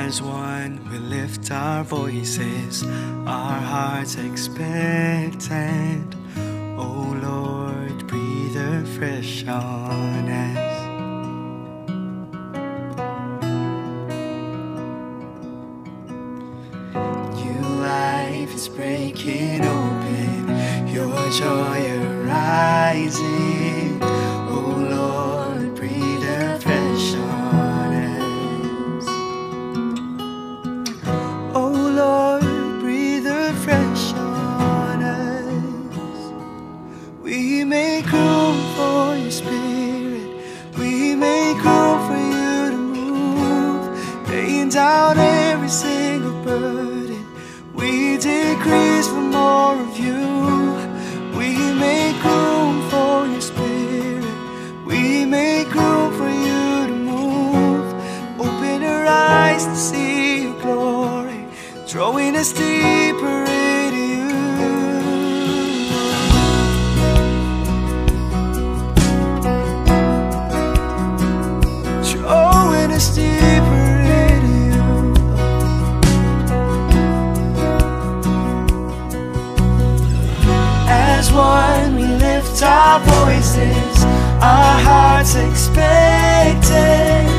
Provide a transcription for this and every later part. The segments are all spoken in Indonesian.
As one we lift our voices, our hearts expectant. Oh Lord, breathe afresh on us. New life is breaking open, your joy arising. Oh Lord, breathe afresh on us. Oh Lord, breathe afresh on us. We make room for your spirit, we make room for you to move, laying down every single burden. We decrease for more of you. We make room for your spirit, we make room for you to move. Open our eyes to see your glory, drawing us deeper into you. Drawing us deeper into you. As one we lift our voices, our hearts expectant.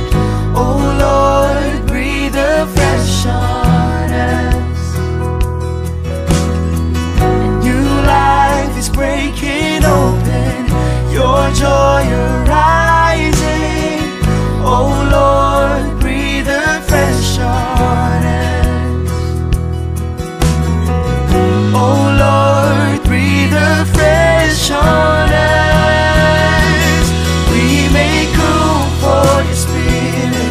Oh Lord, breathe afresh on us. A new life is breaking open, your joy arising. Oh Lord, breathe afresh on us. Oh Lord, breathe afresh on us. We make room for your spirit,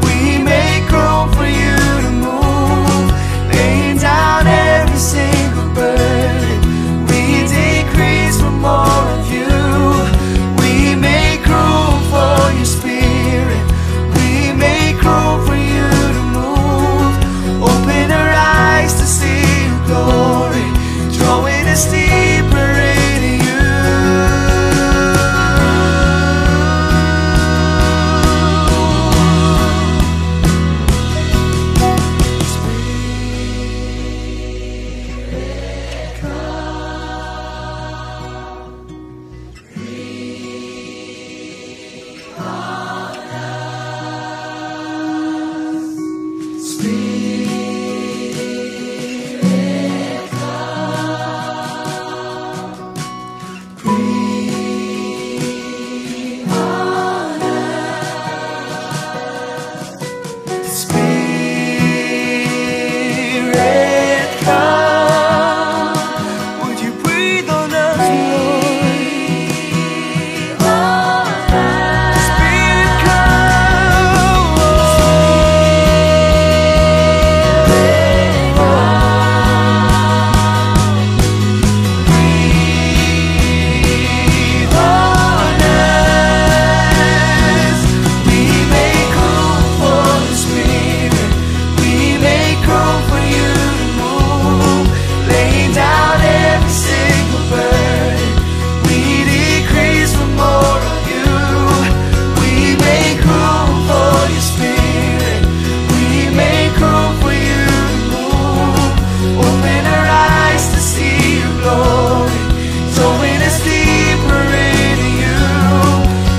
we make room for you to move, laying down every single burden. We decrease for more of you. We make room for your spirit, we make room for you to move. Open our eyes to see your glory, drawing us deeper into you. Spirit, come, breathe on us. Spirit, come, breathe on us. Spirit, come, would you breathe on us, Lord? Spirit, come, breathe on us. We make room for the Spirit, we make room for you to move, laying down every single burden. We decrease for more of you. We make room for your spirit, we make room for you to move. Open our eyes to see your glory, drawing us deeper into you.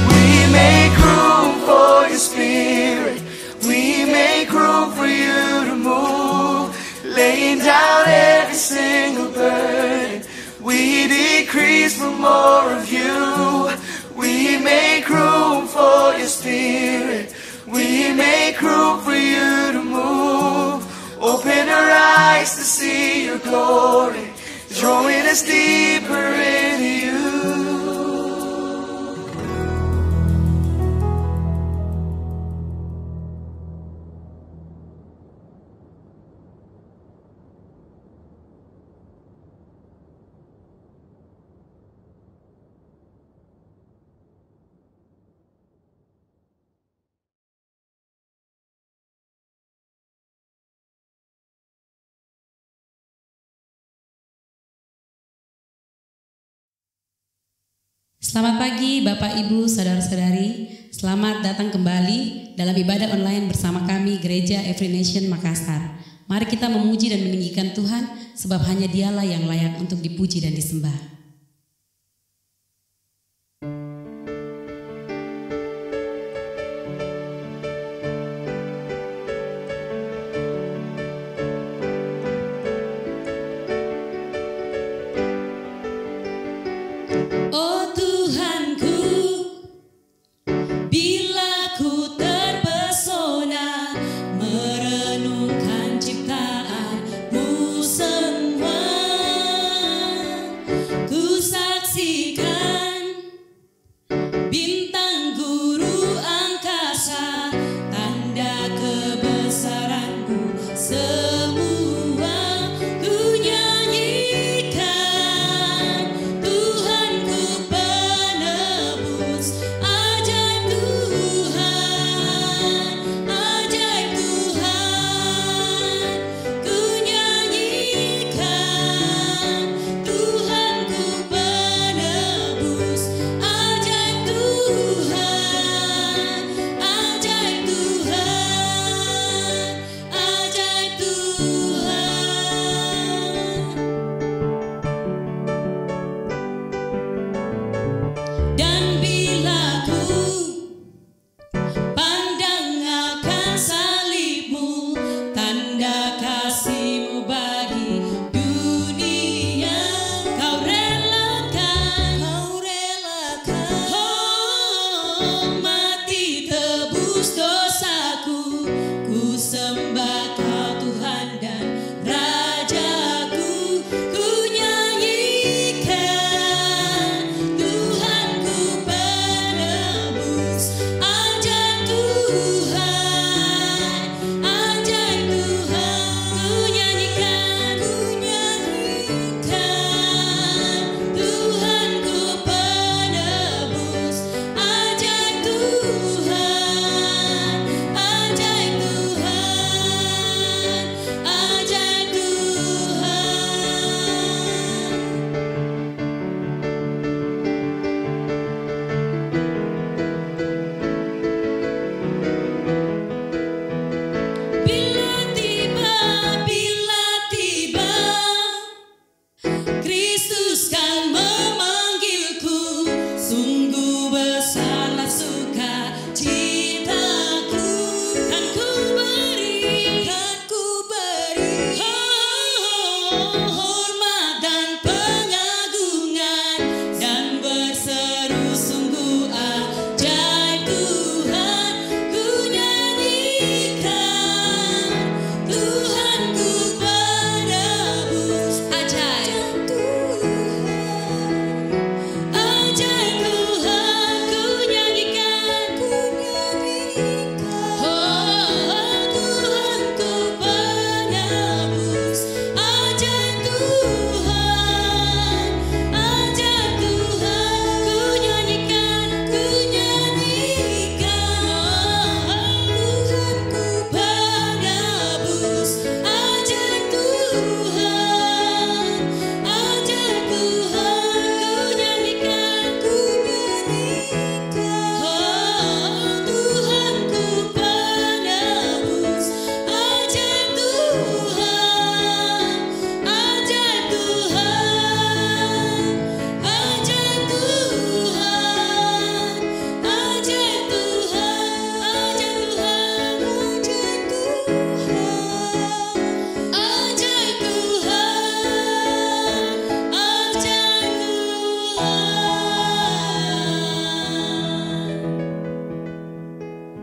We make room for your spirit, we make room for you to move, laying down every single burden. We decrease for more of you. We make room for your spirit, we make room for you to move. Open our eyes to see your glory, drawing us deeper into you. Selamat pagi Bapak Ibu Saudara-saudari, selamat datang kembali dalam ibadah online bersama kami Gereja Every Nation Makassar. Mari kita memuji dan meninggikan Tuhan, sebab hanya Dialah yang layak untuk dipuji dan disembah.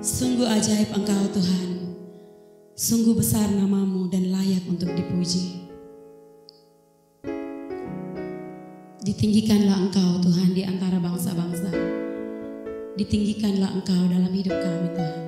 Sungguh ajaib Engkau Tuhan, sungguh besar nama-Mu dan layak untuk dipuji. Ditinggikanlah Engkau Tuhan di antara bangsa-bangsa, ditinggikanlah Engkau dalam hidup kami Tuhan.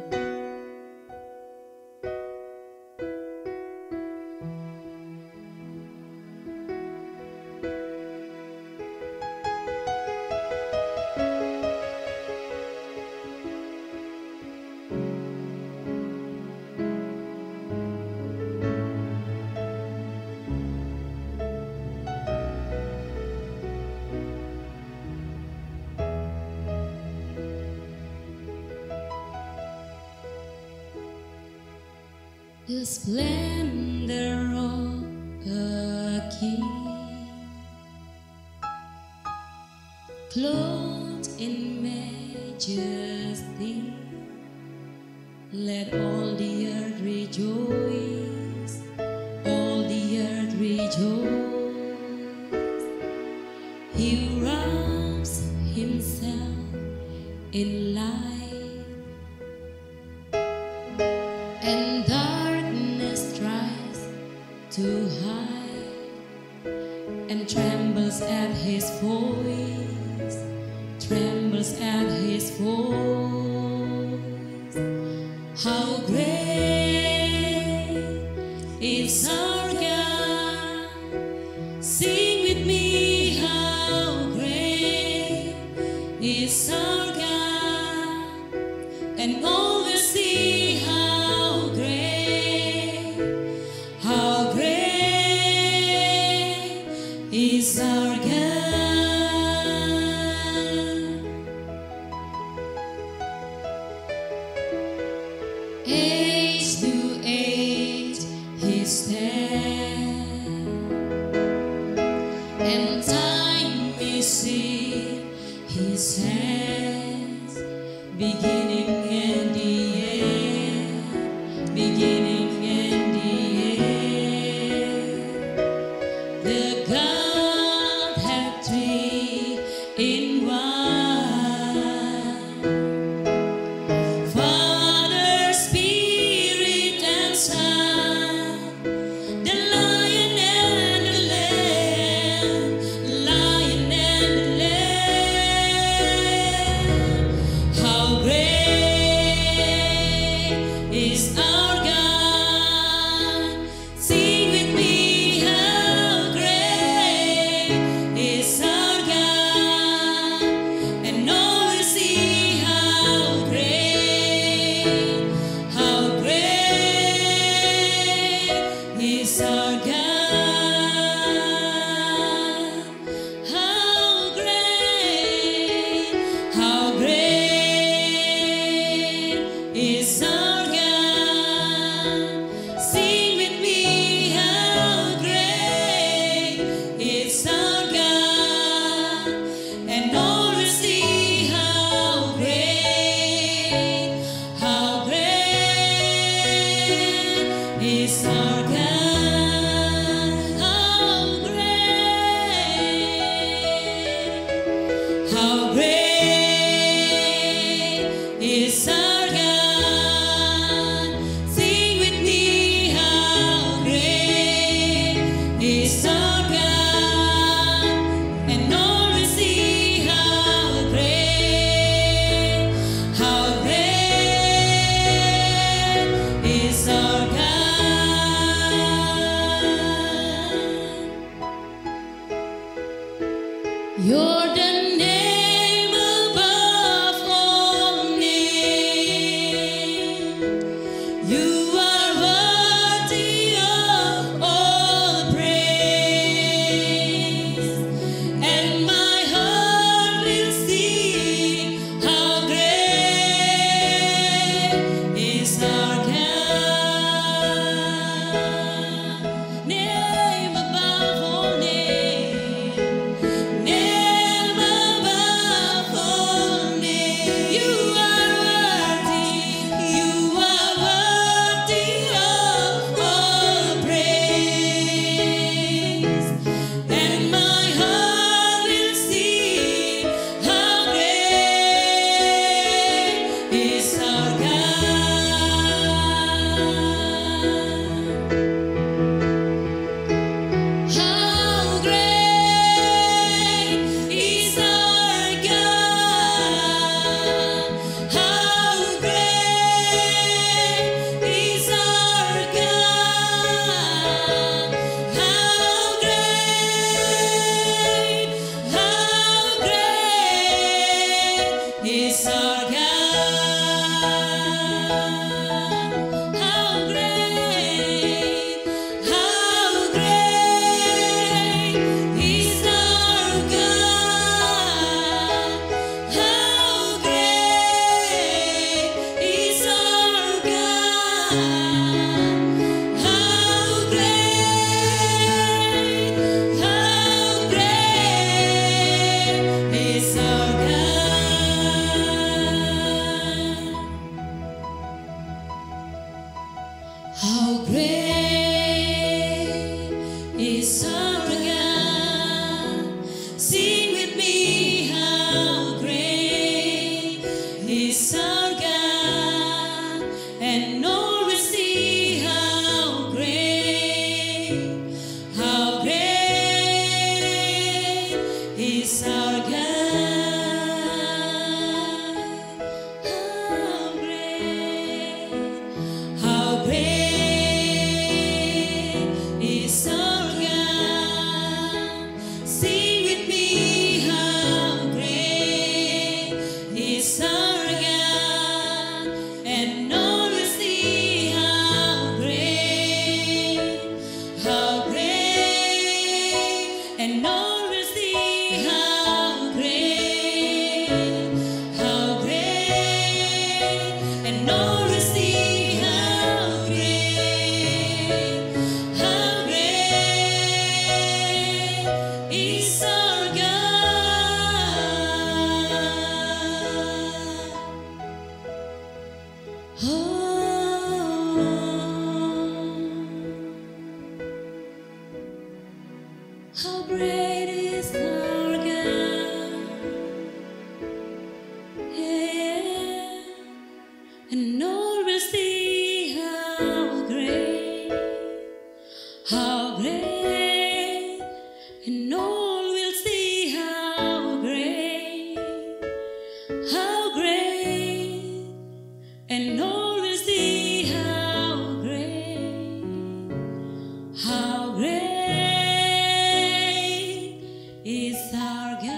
the splendor of a king, clothed in majesty. Let all the earth rejoice, all the earth rejoice. He wraps himself in light, and darkness tries to hide, and trembles at his voice, trembles at his voice. How great is our God? Sing with me, how great is our God, and all will see how great is our God. Age to age he stands, and time is in his hands, beginning and the end, beginning and the end. The Godhead three in one, Father, Spirit, and Son, the Lion and the Lamb, Lion and the Lamb. How great is our God? Sing with me, how great is our God, and all will see how great is our God. How great is our God. Sing with me, how great is our God, and all will see how great is our God. How great is our God. Sing with me, how great is our God, and all will see how great is our God. You're the name above all names. You are worthy of all praise, and my heart will sing how great is our God. Name above all names, name sorga.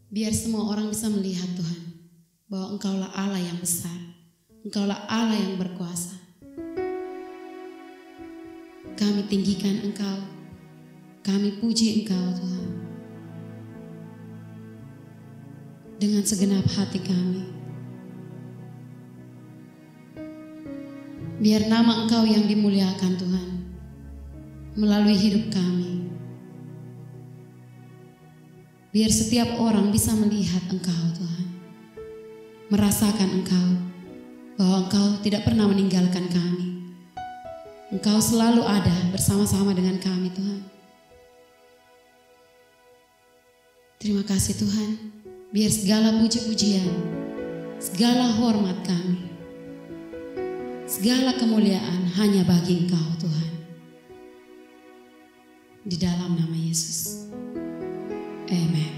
Biar semua orang bisa melihat Tuhan, bahwa Engkaulah Allah yang besar, Engkaulah Allah yang berkuasa. Kami tinggikan Engkau, kami puji Engkau Tuhan, dengan segenap hati kami. Biar nama Engkau yang dimuliakan Tuhan, melalui hidup kami. Biar setiap orang bisa melihat Engkau Tuhan, merasakan Engkau, bahwa Engkau tidak pernah meninggalkan kami. Engkau selalu ada bersama-sama dengan kami Tuhan. Terima kasih Tuhan, biar segala puji-pujian, segala hormat kami, segala kemuliaan hanya bagi Engkau Tuhan. Di dalam nama Yesus. Amen.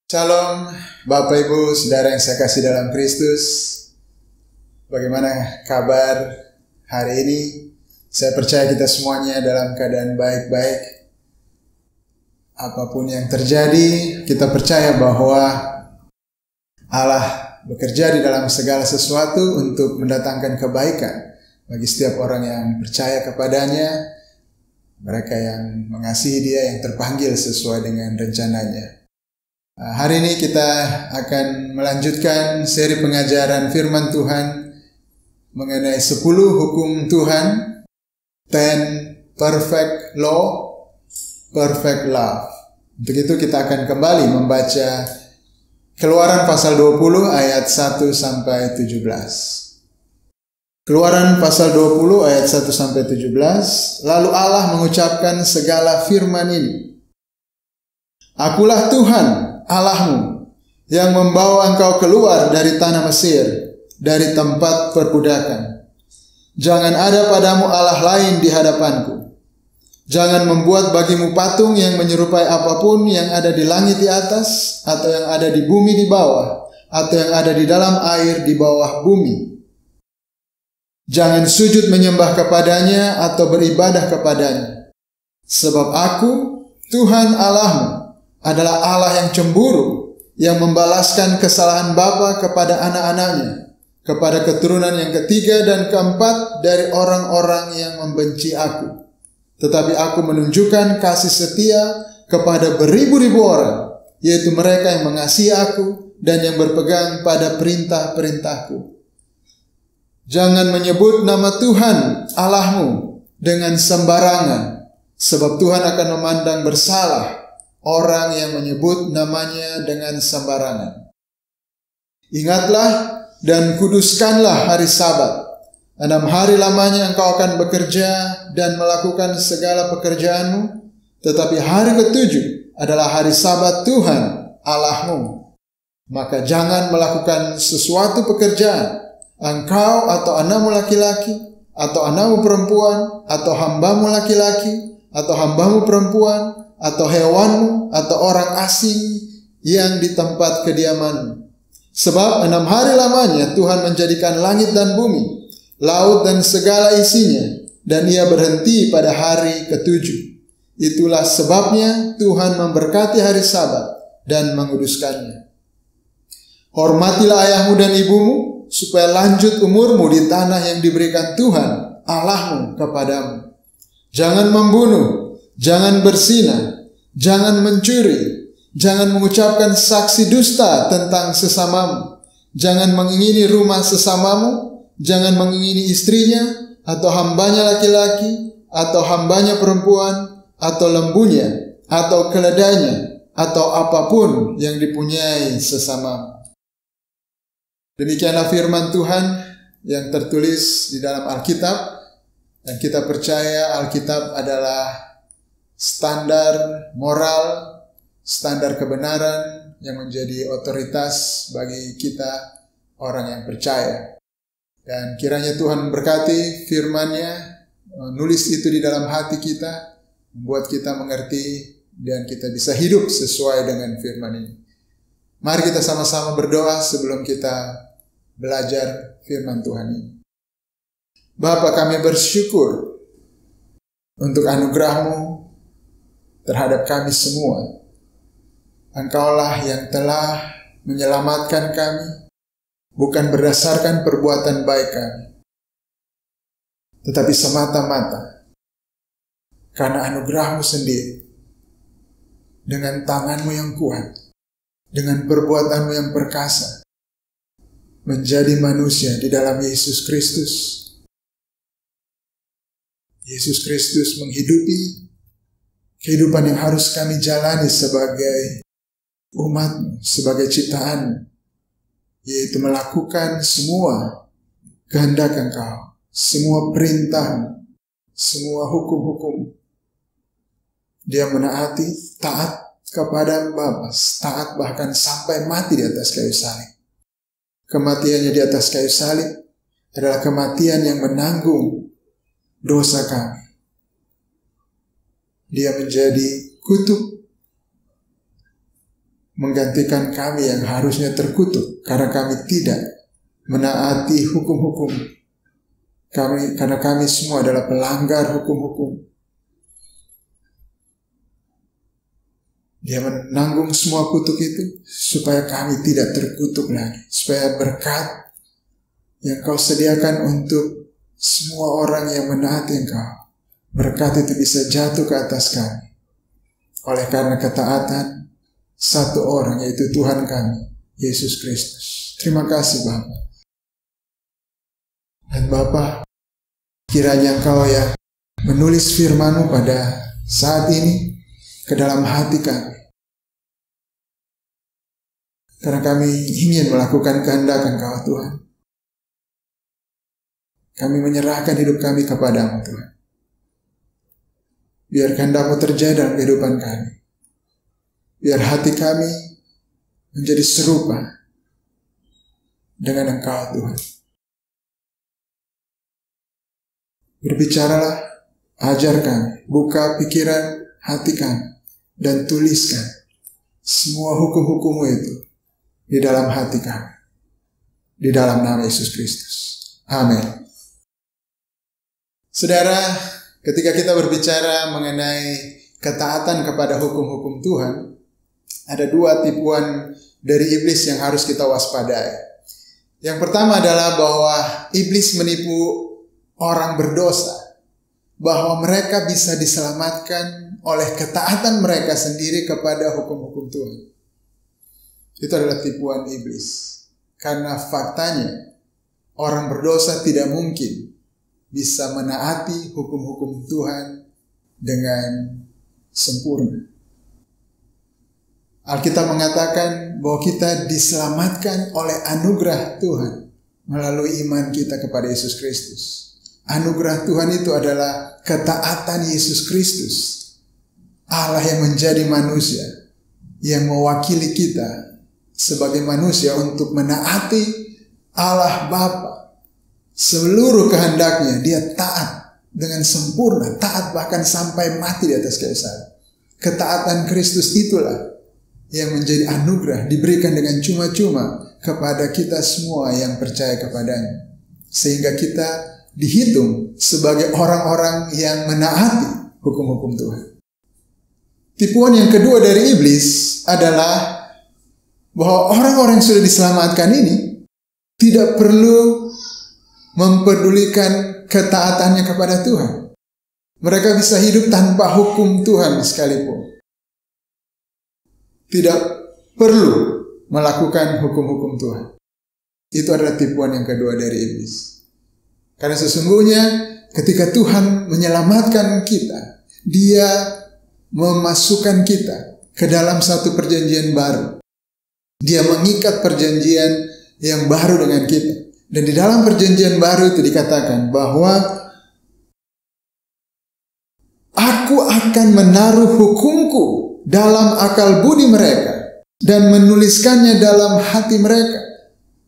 Shalom Bapak Ibu Saudara yang saya kasih dalam Kristus. Bagaimana kabar hari ini? Saya percaya kita semuanya dalam keadaan baik-baik. Apapun yang terjadi, kita percaya bahwa Allah bekerja di dalam segala sesuatu untuk mendatangkan kebaikan bagi setiap orang yang percaya kepadanya, mereka yang mengasihi Dia, yang terpanggil sesuai dengan rencananya. Hari ini kita akan melanjutkan seri pengajaran firman Tuhan mengenai 10 hukum Tuhan, 10 perfect law, perfect love. Untuk itu kita akan kembali membaca Keluaran pasal 20 ayat 1 sampai 17. Keluaran pasal 20 ayat 1 sampai 17. Lalu Allah mengucapkan segala firman ini. Akulah Tuhan Allahmu yang membawa engkau keluar dari tanah Mesir, dari tempat perbudakan. Jangan ada padamu Allah lain di hadapanku. Jangan membuat bagimu patung yang menyerupai apapun yang ada di langit di atas, atau yang ada di bumi di bawah, atau yang ada di dalam air di bawah bumi. Jangan sujud menyembah kepadanya atau beribadah kepadanya. Sebab aku, Tuhan Allahmu, adalah Allah yang cemburu, yang membalaskan kesalahan bapa kepada anak-anaknya, kepada keturunan yang ketiga dan keempat dari orang-orang yang membenci aku. Tetapi aku menunjukkan kasih setia kepada beribu-ribu orang, yaitu mereka yang mengasihi aku dan yang berpegang pada perintah-perintahku. Jangan menyebut nama Tuhan Allahmu dengan sembarangan, sebab Tuhan akan memandang bersalah orang yang menyebut namanya dengan sembarangan. Ingatlah dan kuduskanlah hari Sabat. 6 hari lamanya engkau akan bekerja dan melakukan segala pekerjaanmu, tetapi hari ke-7 adalah hari Sabat Tuhan Allahmu. Maka jangan melakukan sesuatu pekerjaan, engkau atau anakmu laki-laki, atau anakmu perempuan, atau hambamu laki-laki, atau hambamu perempuan, atau hewanmu, atau orang asing yang di tempat kediamanmu. Sebab 6 hari lamanya Tuhan menjadikan langit dan bumi, laut dan segala isinya, dan Ia berhenti pada hari ke-7. Itulah sebabnya Tuhan memberkati hari Sabat dan menguduskannya. Hormatilah ayahmu dan ibumu, supaya lanjut umurmu di tanah yang diberikan Tuhan Allahmu kepadamu. Jangan membunuh, jangan berzina, jangan mencuri, jangan mengucapkan saksi dusta tentang sesamamu, jangan mengingini rumah sesamamu, jangan mengingini istrinya, atau hambanya laki-laki, atau hambanya perempuan, atau lembunya, atau keledainya, atau apapun yang dipunyai sesamamu. Demikianlah firman Tuhan yang tertulis di dalam Alkitab, dan kita percaya Alkitab adalah standar moral, standar kebenaran yang menjadi otoritas bagi kita orang yang percaya. Dan kiranya Tuhan memberkati firman-Nya, menulis itu di dalam hati kita, membuat kita mengerti dan kita bisa hidup sesuai dengan firman ini. Mari kita sama-sama berdoa sebelum kita belajar firman Tuhan ini. Bapa, kami bersyukur untuk anugerah-Mu terhadap kami semua. Engkaulah yang telah menyelamatkan kami, bukan berdasarkan perbuatan baik kami, tetapi semata-mata karena anugerah-Mu sendiri, dengan tangan-Mu yang kuat, dengan perbuatan-Mu yang perkasa, menjadi manusia di dalam Yesus Kristus. Yesus Kristus menghidupi kehidupan yang harus kami jalani sebagai umat-Mu, sebagai ciptaan, yaitu melakukan semua kehendak Engkau, semua perintah-Mu, semua hukum-hukum. Dia menaati, taat kepada Bapa, taat bahkan sampai mati di atas kayu salib. Kematiannya di atas kayu salib adalah kematian yang menanggung dosa kami. Dia menjadi kutuk, menggantikan kami yang harusnya terkutuk karena kami tidak menaati hukum-hukum kami, karena kami semua adalah pelanggar hukum-hukum. Dia menanggung semua kutuk itu supaya kami tidak terkutuk lagi, supaya berkat yang Kau sediakan untuk semua orang yang menaati Engkau, berkat itu bisa jatuh ke atas kami oleh karena ketaatan satu orang, yaitu Tuhan kami, Yesus Kristus. Terima kasih Bapa. Dan Bapa, kiranya Engkau yang menulis firman-Mu pada saat ini ke dalam hati kami, karena kami ingin melakukan kehendak Engkau Tuhan. Kami menyerahkan hidup kami kepada-Mu Tuhan. Biar kehendak-Mu terjadi dalam kehidupan kami. Biar hati kami menjadi serupa dengan Engkau Tuhan. Berbicaralah, ajar kami, buka pikiran hati kami, dan tuliskan semua hukum-hukum-Mu itu di dalam hati kami. Di dalam nama Yesus Kristus. Amin. Saudara, ketika kita berbicara mengenai ketaatan kepada hukum-hukum Tuhan, ada dua tipuan dari iblis yang harus kita waspadai. Yang pertama adalah bahwa iblis menipu orang berdosa, bahwa mereka bisa diselamatkan oleh ketaatan mereka sendiri kepada hukum-hukum Tuhan. Itu adalah tipuan iblis. Karena faktanya, orang berdosa tidak mungkin bisa menaati hukum-hukum Tuhan dengan sempurna. Alkitab mengatakan bahwa kita diselamatkan oleh anugerah Tuhan melalui iman kita kepada Yesus Kristus. Anugerah Tuhan itu adalah ketaatan Yesus Kristus, Allah yang menjadi manusia, yang mewakili kita sebagai manusia untuk menaati Allah Bapa. Seluruh kehendaknya dia taat dengan sempurna, taat bahkan sampai mati di atas kayu salib. Ketaatan Kristus itulah yang menjadi anugerah diberikan dengan cuma-cuma kepada kita semua yang percaya kepadanya. Sehingga kita dihitung sebagai orang-orang yang menaati hukum-hukum Tuhan. Tipuan yang kedua dari iblis adalah bahwa orang-orang yang sudah diselamatkan ini tidak perlu mempedulikan ketaatannya kepada Tuhan. Mereka bisa hidup tanpa hukum Tuhan sekalipun. Tidak perlu melakukan hukum-hukum Tuhan. Itu adalah tipuan yang kedua dari iblis. Karena sesungguhnya ketika Tuhan menyelamatkan kita, Dia memasukkan kita ke dalam satu perjanjian baru. Dia mengikat perjanjian yang baru dengan kita. Dan di dalam perjanjian baru itu dikatakan bahwa aku akan menaruh hukumku dalam akal budi mereka dan menuliskannya dalam hati mereka.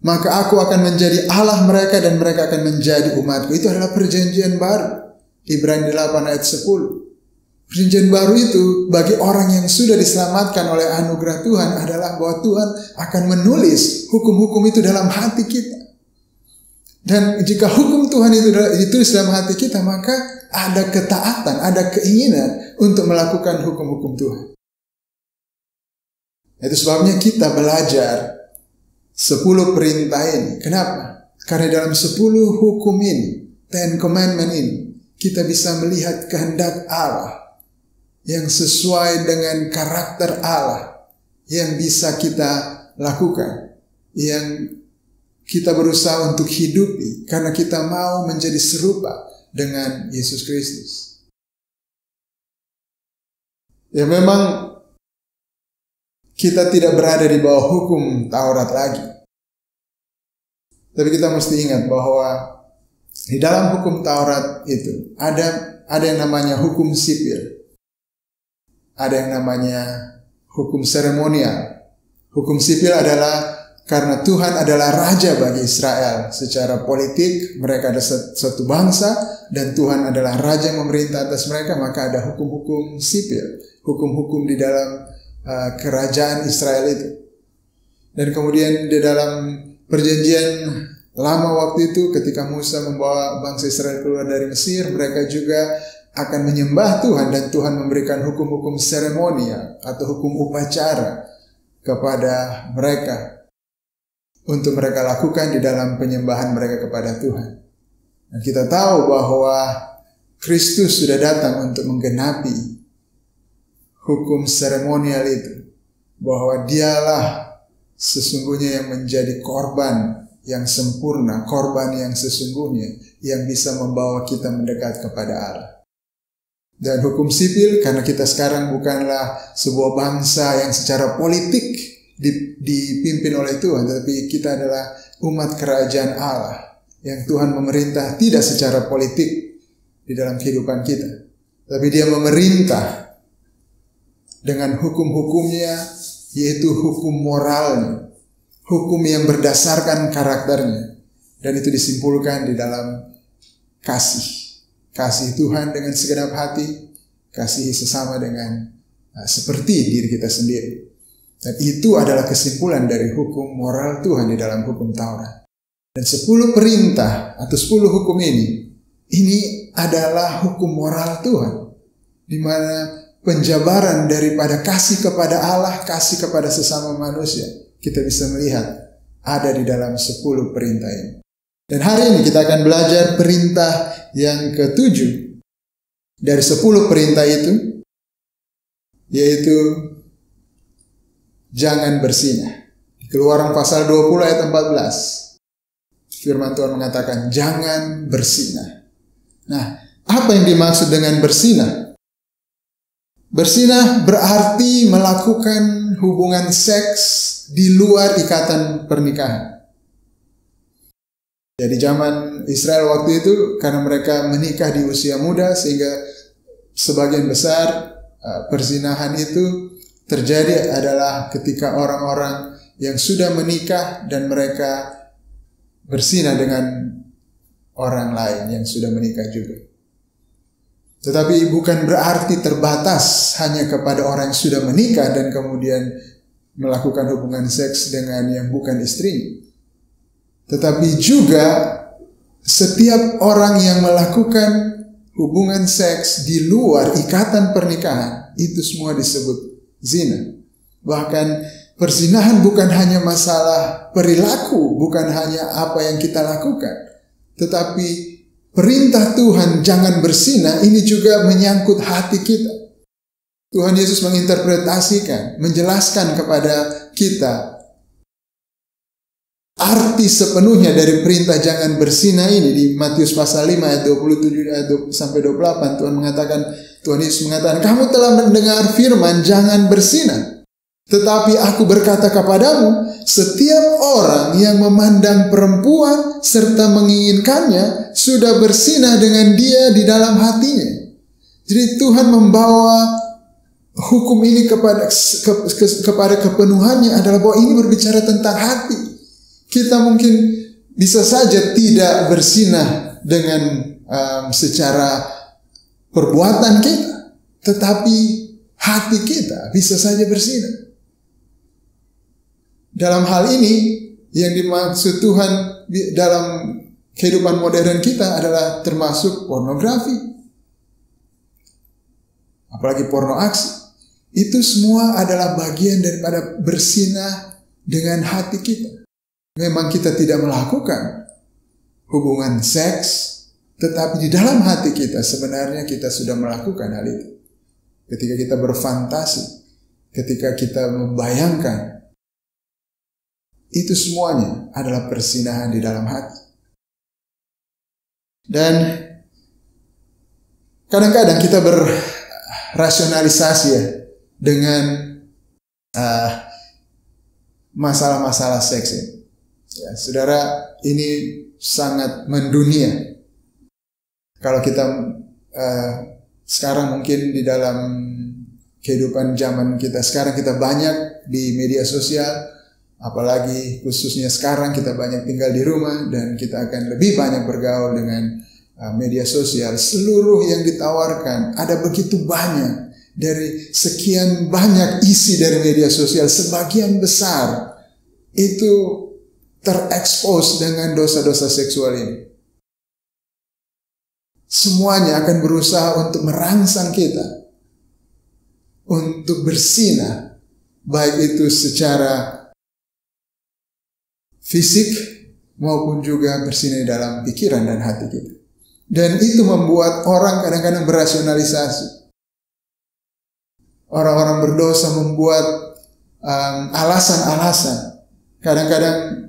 Maka aku akan menjadi Allah mereka dan mereka akan menjadi umatku. Itu adalah perjanjian baru. Ibrani 8 ayat 10. Perjanjian baru itu bagi orang yang sudah diselamatkan oleh anugerah Tuhan adalah bahwa Tuhan akan menulis hukum-hukum itu dalam hati kita. Dan jika hukum Tuhan itu ditulis dalam hati kita, maka ada ketaatan, ada keinginan untuk melakukan hukum-hukum Tuhan. Itu sebabnya kita belajar 10 perintah ini. Kenapa? Karena dalam 10 hukum ini, 10 commandment ini, kita bisa melihat kehendak Allah yang sesuai dengan karakter Allah yang bisa kita lakukan, yang kita berusaha untuk hidupi karena kita mau menjadi serupa dengan Yesus Kristus. Ya memang kita tidak berada di bawah hukum Taurat lagi. Tapi kita mesti ingat bahwa di dalam hukum Taurat itu ada yang namanya hukum sipil. Ada yang namanya hukum seremonial. Hukum sipil adalah karena Tuhan adalah raja bagi Israel secara politik, mereka ada satu bangsa dan Tuhan adalah raja yang memerintah atas mereka, maka ada hukum-hukum sipil, hukum-hukum di dalam kerajaan Israel itu. Dan kemudian di dalam perjanjian lama waktu itu ketika Musa membawa bangsa Israel keluar dari Mesir, mereka juga akan menyembah Tuhan dan Tuhan memberikan hukum-hukum seremonial atau hukum upacara kepada mereka untuk mereka lakukan di dalam penyembahan mereka kepada Tuhan. Dan kita tahu bahwa Kristus sudah datang untuk menggenapi hukum seremonial itu. Bahwa dialah sesungguhnya yang menjadi korban yang sempurna, korban yang sesungguhnya yang bisa membawa kita mendekat kepada Allah. Dan hukum sipil karena kita sekarang bukanlah sebuah bangsa yang secara politik dipimpin oleh Tuhan, tetapi kita adalah umat kerajaan Allah yang Tuhan memerintah tidak secara politik di dalam kehidupan kita, tapi Dia memerintah dengan hukum-hukumnya, yaitu hukum moralnya, hukum yang berdasarkan karakternya, dan itu disimpulkan di dalam kasih Tuhan dengan segenap hati, kasih sesama dengan seperti diri kita sendiri. Dan itu adalah kesimpulan dari hukum moral Tuhan di dalam hukum Taurat. Dan 10 perintah atau 10 hukum ini adalah hukum moral Tuhan. Di mana penjabaran daripada kasih kepada Allah, kasih kepada sesama manusia, kita bisa melihat ada di dalam 10 perintah ini. Dan hari ini kita akan belajar perintah yang ke-7 dari 10 perintah itu, yaitu jangan bersinah. Keluaran pasal 20 ayat 14. Firman Tuhan mengatakan jangan bersinah. Nah, apa yang dimaksud dengan bersinah? Bersinah berarti melakukan hubungan seks di luar ikatan pernikahan. Jadi zaman Israel waktu itu karena mereka menikah di usia muda sehingga sebagian besar perzinahan itu terjadi adalah ketika orang-orang yang sudah menikah dan mereka bersinah dengan orang lain yang sudah menikah juga. Tetapi bukan berarti terbatas hanya kepada orang yang sudah menikah dan kemudian melakukan hubungan seks dengan yang bukan istrinya. Tetapi juga setiap orang yang melakukan hubungan seks di luar ikatan pernikahan, itu semua disebut zina. Bahkan perzinahan bukan hanya masalah perilaku, bukan hanya apa yang kita lakukan, tetapi perintah Tuhan jangan berzina ini juga menyangkut hati kita. Tuhan Yesus menginterpretasikan, menjelaskan kepada kita arti sepenuhnya dari perintah jangan berzina ini di Matius pasal 5 ayat 27 sampai 28. Tuhan Yesus mengatakan, kamu telah mendengar firman jangan berzina. Tetapi aku berkata kepadamu, setiap orang yang memandang perempuan serta menginginkannya sudah berzina dengan dia di dalam hatinya. Jadi Tuhan membawa hukum ini kepada kepenuhannya adalah bahwa ini berbicara tentang hati. Kita mungkin bisa saja tidak berzina dengan secara perbuatan kita, tetapi hati kita bisa saja berzina. Dalam hal ini yang dimaksud Tuhan dalam kehidupan modern kita adalah termasuk pornografi, apalagi porno aksi. Itu semua adalah bagian daripada berzina dengan hati kita. Memang kita tidak melakukan hubungan seks, tetapi di dalam hati kita sebenarnya kita sudah melakukan hal itu. Ketika kita berfantasi, ketika kita membayangkan, itu semuanya adalah perzinahan di dalam hati. Dan kadang-kadang kita berrasionalisasi ya dengan masalah-masalah seks ini. Ya, saudara, ini sangat mendunia. Kalau kita sekarang mungkin di dalam kehidupan zaman kita sekarang, kita banyak di media sosial, apalagi khususnya sekarang kita banyak tinggal di rumah dan kita akan lebih banyak bergaul dengan media sosial. Seluruh yang ditawarkan ada begitu banyak, dari sekian banyak isi dari media sosial, sebagian besar itu terekspos dengan dosa-dosa seksual ini. Semuanya akan berusaha untuk merangsang kita untuk berzina, baik itu secara fisik maupun juga berzina dalam pikiran dan hati kita. Dan itu membuat orang kadang-kadang berasionalisasi. Orang-orang berdosa membuat alasan-alasan. Kadang-kadang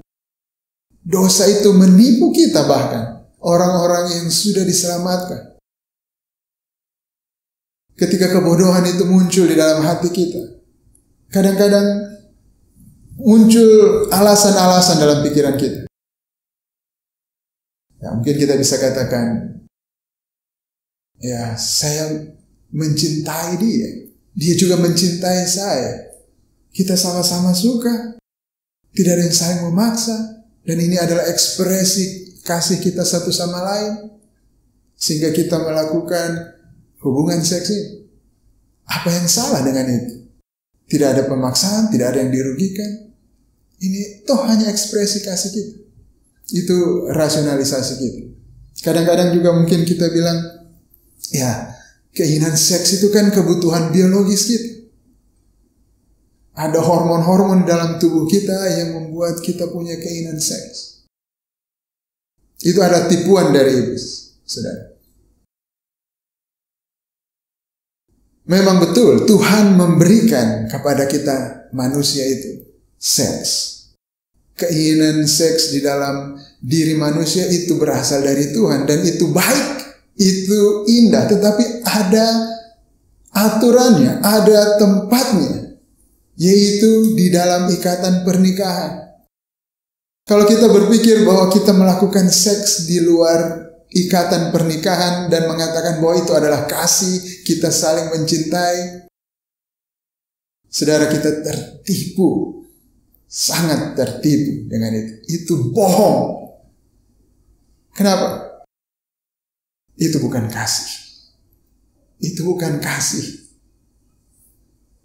dosa itu menipu kita, bahkan orang-orang yang sudah diselamatkan. Ketika kebodohan itu muncul di dalam hati kita, kadang-kadang muncul alasan-alasan dalam pikiran kita. Ya, mungkin kita bisa katakan, ya saya mencintai dia, dia juga mencintai saya. Kita sama-sama suka, tidak ada yang saling memaksa. Dan ini adalah ekspresi kasih kita satu sama lain, sehingga kita melakukan hubungan seks ini. Apa yang salah dengan itu? Tidak ada pemaksaan, tidak ada yang dirugikan. Ini toh hanya ekspresi kasih kita. Itu rasionalisasi kita. Kadang-kadang juga mungkin kita bilang, ya keinginan seks itu kan kebutuhan biologis kita. Ada hormon-hormon dalam tubuh kita yang membuat kita punya keinginan seks. Itu adalah tipuan dari iblis, saudara. Memang betul Tuhan memberikan kepada kita manusia itu seks. Keinginan seks di dalam diri manusia itu berasal dari Tuhan dan itu baik, itu indah, tetapi ada aturannya, ada tempatnya. Yaitu di dalam ikatan pernikahan. Kalau kita berpikir bahwa kita melakukan seks di luar ikatan pernikahan dan mengatakan bahwa itu adalah kasih, kita saling mencintai, saudara, kita tertipu, sangat tertipu dengan itu. Itu bohong. Kenapa? Itu bukan kasih. Itu bukan kasih.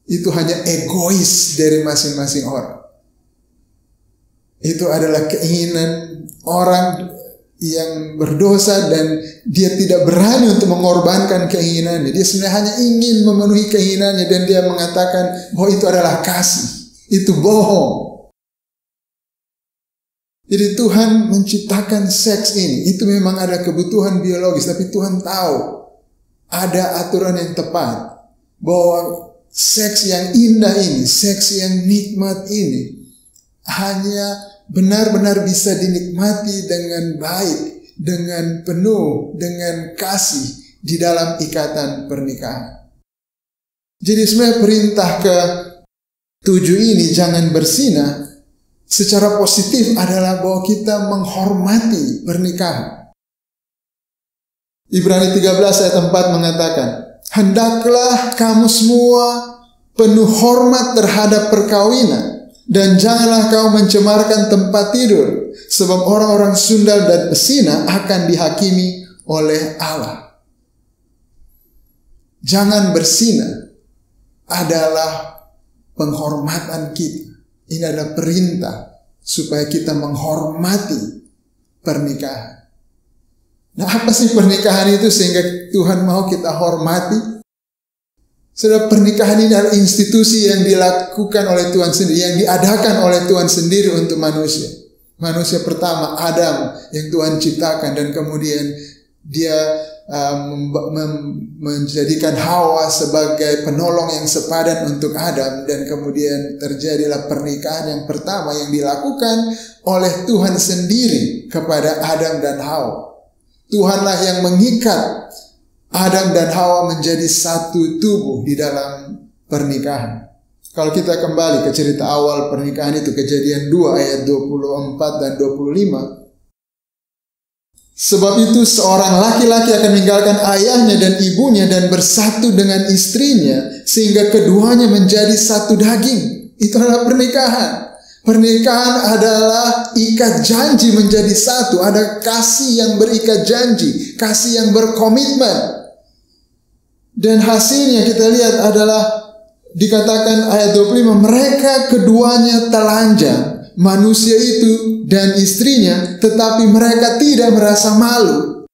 Itu hanya egois dari masing-masing orang. Itu adalah keinginan orang yang berdosa dan dia tidak berani untuk mengorbankan keinginannya. Dia sebenarnya hanya ingin memenuhi keinginannya dan dia mengatakan bahwa itu adalah kasih. Itu bohong. Jadi Tuhan menciptakan seks ini. Itu memang ada kebutuhan biologis, tapi Tuhan tahu ada aturan yang tepat bahwa seks yang indah ini, seks yang nikmat ini hanya benar-benar bisa dinikmati dengan baik, dengan penuh, dengan kasih di dalam ikatan pernikahan. Jadi sebenarnya perintah ke-7 ini, jangan berzina, secara positif adalah bahwa kita menghormati pernikahan. Ibrani 13 ayat 4 mengatakan, hendaklah kamu semua penuh hormat terhadap perkawinan, dan janganlah kau mencemarkan tempat tidur, sebab orang-orang sundal dan pesina akan dihakimi oleh Allah. Jangan berzina adalah penghormatan kita. Ini adalah perintah supaya kita menghormati pernikahan. Nah, apa sih pernikahan itu sehingga Tuhan mau kita hormati? Saudara, pernikahan ini adalah institusi yang dilakukan oleh Tuhan sendiri, yang diadakan oleh Tuhan sendiri untuk manusia. Manusia pertama, Adam, yang Tuhan ciptakan, dan kemudian dia menjadikan Hawa sebagai penolong yang sepadan untuk Adam, dan kemudian terjadilah pernikahan yang pertama yang dilakukan oleh Tuhan sendiri kepada Adam dan Hawa. Tuhanlah yang mengikat Adam dan Hawa menjadi satu tubuh di dalam pernikahan. Kalau kita kembali ke cerita awal pernikahan itu, Kejadian 2 ayat 24 dan 25. Sebab itu seorang laki-laki akan meninggalkan ayahnya dan ibunya dan bersatu dengan istrinya, sehingga keduanya menjadi satu daging. Itu adalah pernikahan. Pernikahan adalah ikat janji menjadi satu. Ada kasih yang berikat janji, kasih yang berkomitmen. Dan hasilnya kita lihat adalah dikatakan ayat 25, mereka keduanya telanjang, manusia itu dan istrinya, tetapi mereka tidak merasa malu.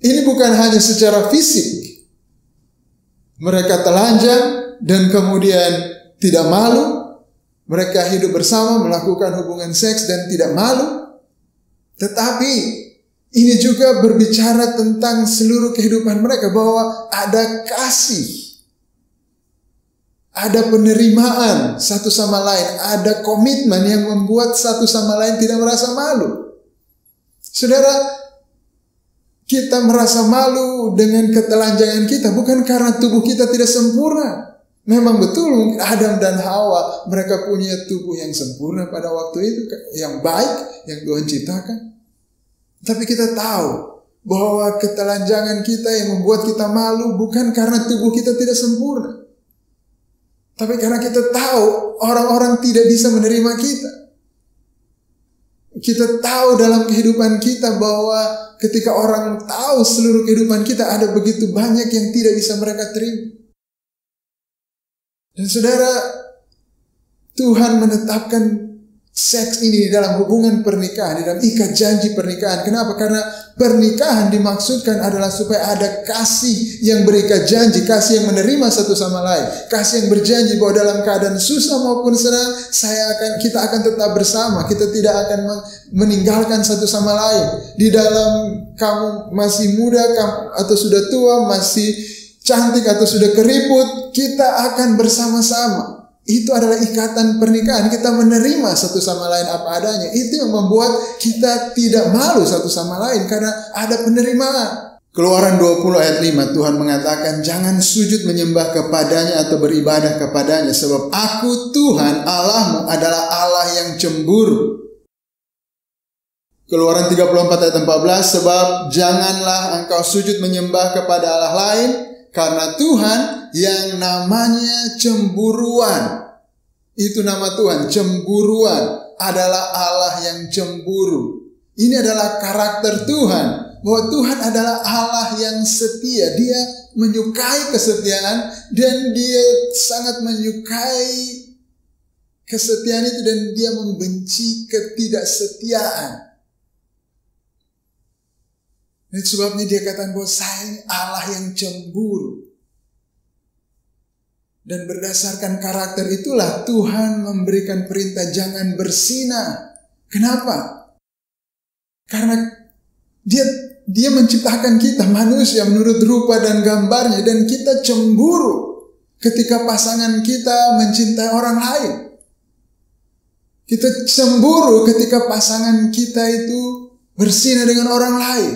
Ini bukan hanya secara fisik. Mereka telanjang dan kemudian tidak malu. Mereka hidup bersama, melakukan hubungan seks dan tidak malu. Tetapi ini juga berbicara tentang seluruh kehidupan mereka, bahwa ada kasih, ada penerimaan satu sama lain, ada komitmen yang membuat satu sama lain tidak merasa malu. Saudara, kita merasa malu dengan ketelanjangan kita bukan karena tubuh kita tidak sempurna. Memang betul Adam dan Hawa mereka punya tubuh yang sempurna pada waktu itu, yang baik yang Tuhan ciptakan. Tapi kita tahu bahwa ketelanjangan kita yang membuat kita malu bukan karena tubuh kita tidak sempurna, tapi karena kita tahu orang-orang tidak bisa menerima kita. Kita tahu dalam kehidupan kita bahwa ketika orang tahu seluruh kehidupan kita, ada begitu banyak yang tidak bisa mereka terima. Dan saudara, Tuhan menetapkan seks ini di dalam hubungan pernikahan, di dalam ikat janji pernikahan. Kenapa? Karena pernikahan dimaksudkan adalah supaya ada kasih yang berikat janji, kasih yang menerima satu sama lain, kasih yang berjanji bahwa dalam keadaan susah maupun senang, kita akan tetap bersama, kita tidak akan meninggalkan satu sama lain. Di dalam kamu masih muda atau sudah tua, masih cantik atau sudah keriput, kita akan bersama-sama. Itu adalah ikatan pernikahan. Kita menerima satu sama lain apa adanya. Itu yang membuat kita tidak malu satu sama lain, karena ada penerimaan. Keluaran 20 ayat 5, Tuhan mengatakan, jangan sujud menyembah kepadanya atau beribadah kepadanya, sebab aku Tuhan Allahmu adalah Allah yang cemburu. Keluaran 34 ayat 14, sebab janganlah engkau sujud menyembah kepada Allah lain, karena Tuhan yang namanya cemburuan. Itu nama Tuhan, cemburuan, adalah Allah yang cemburu. Ini adalah karakter Tuhan, bahwa Tuhan adalah Allah yang setia. Dia menyukai kesetiaan, dan dia sangat menyukai kesetiaan itu, dan dia membenci ketidaksetiaan. Itu sebabnya dia katakan bahwa saya ini Allah yang cemburu. Dan berdasarkan karakter itulah Tuhan memberikan perintah jangan bersinah. Kenapa? Karena dia menciptakan kita manusia menurut rupa dan gambarnya, dan kita cemburu ketika pasangan kita mencintai orang lain. Kita cemburu ketika pasangan kita itu bersinah dengan orang lain.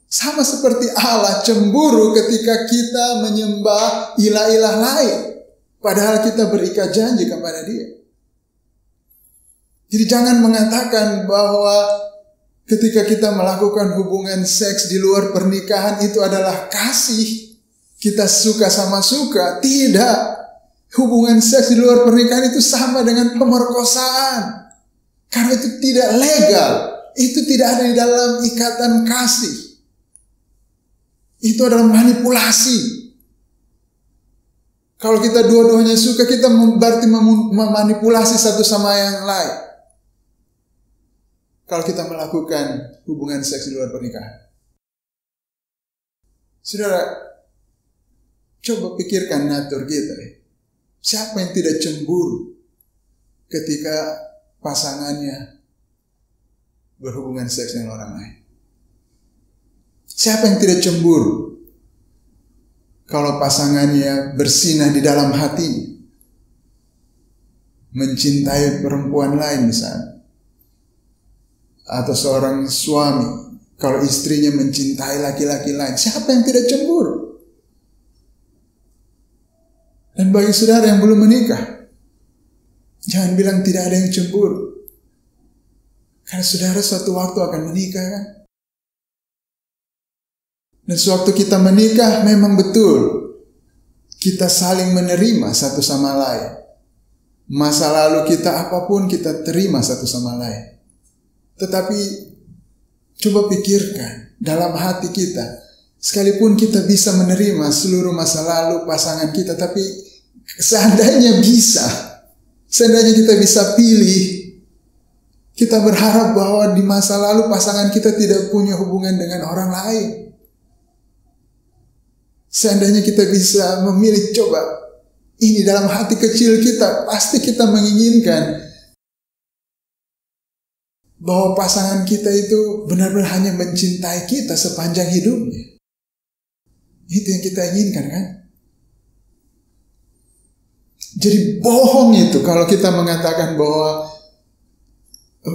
Sama seperti Allah cemburu ketika kita menyembah ilah-ilah lain. Padahal kita berikat janji kepada Dia. Jadi jangan mengatakan bahwa ketika kita melakukan hubungan seks di luar pernikahan itu adalah kasih. Kita suka sama suka. Tidak. Hubungan seks di luar pernikahan itu sama dengan pemerkosaan. Karena itu tidak legal. Itu tidak ada di dalam ikatan kasih. Itu adalah manipulasi. Kalau kita dua-duanya suka, kita berarti memanipulasi satu sama yang lain. Kalau kita melakukan hubungan seks di luar pernikahan. Saudara, coba pikirkan natur kita. Siapa yang tidak cemburu ketika pasangannya berhubungan seks dengan orang lain? Siapa yang tidak cemburu kalau pasangannya bersinah di dalam hatinya, mencintai perempuan lain misalnya, atau seorang suami kalau istrinya mencintai laki-laki lain? Siapa yang tidak cemburu? Dan bagi saudara yang belum menikah, jangan bilang tidak ada yang cemburu, karena saudara suatu waktu akan menikah, kan? Dan sewaktu kita menikah memang betul kita saling menerima satu sama lain. Masa lalu kita apapun kita terima satu sama lain. Tetapi coba pikirkan dalam hati kita, sekalipun kita bisa menerima seluruh masa lalu pasangan kita, tapi seandainya kita bisa pilih, kita berharap bahwa di masa lalu pasangan kita tidak punya hubungan dengan orang lain. Seandainya kita bisa memilih, coba ini dalam hati kecil kita, pasti kita menginginkan bahwa pasangan kita itu benar-benar hanya mencintai kita sepanjang hidupnya. Itu yang kita inginkan, kan? Jadi bohong itu kalau kita mengatakan bahwa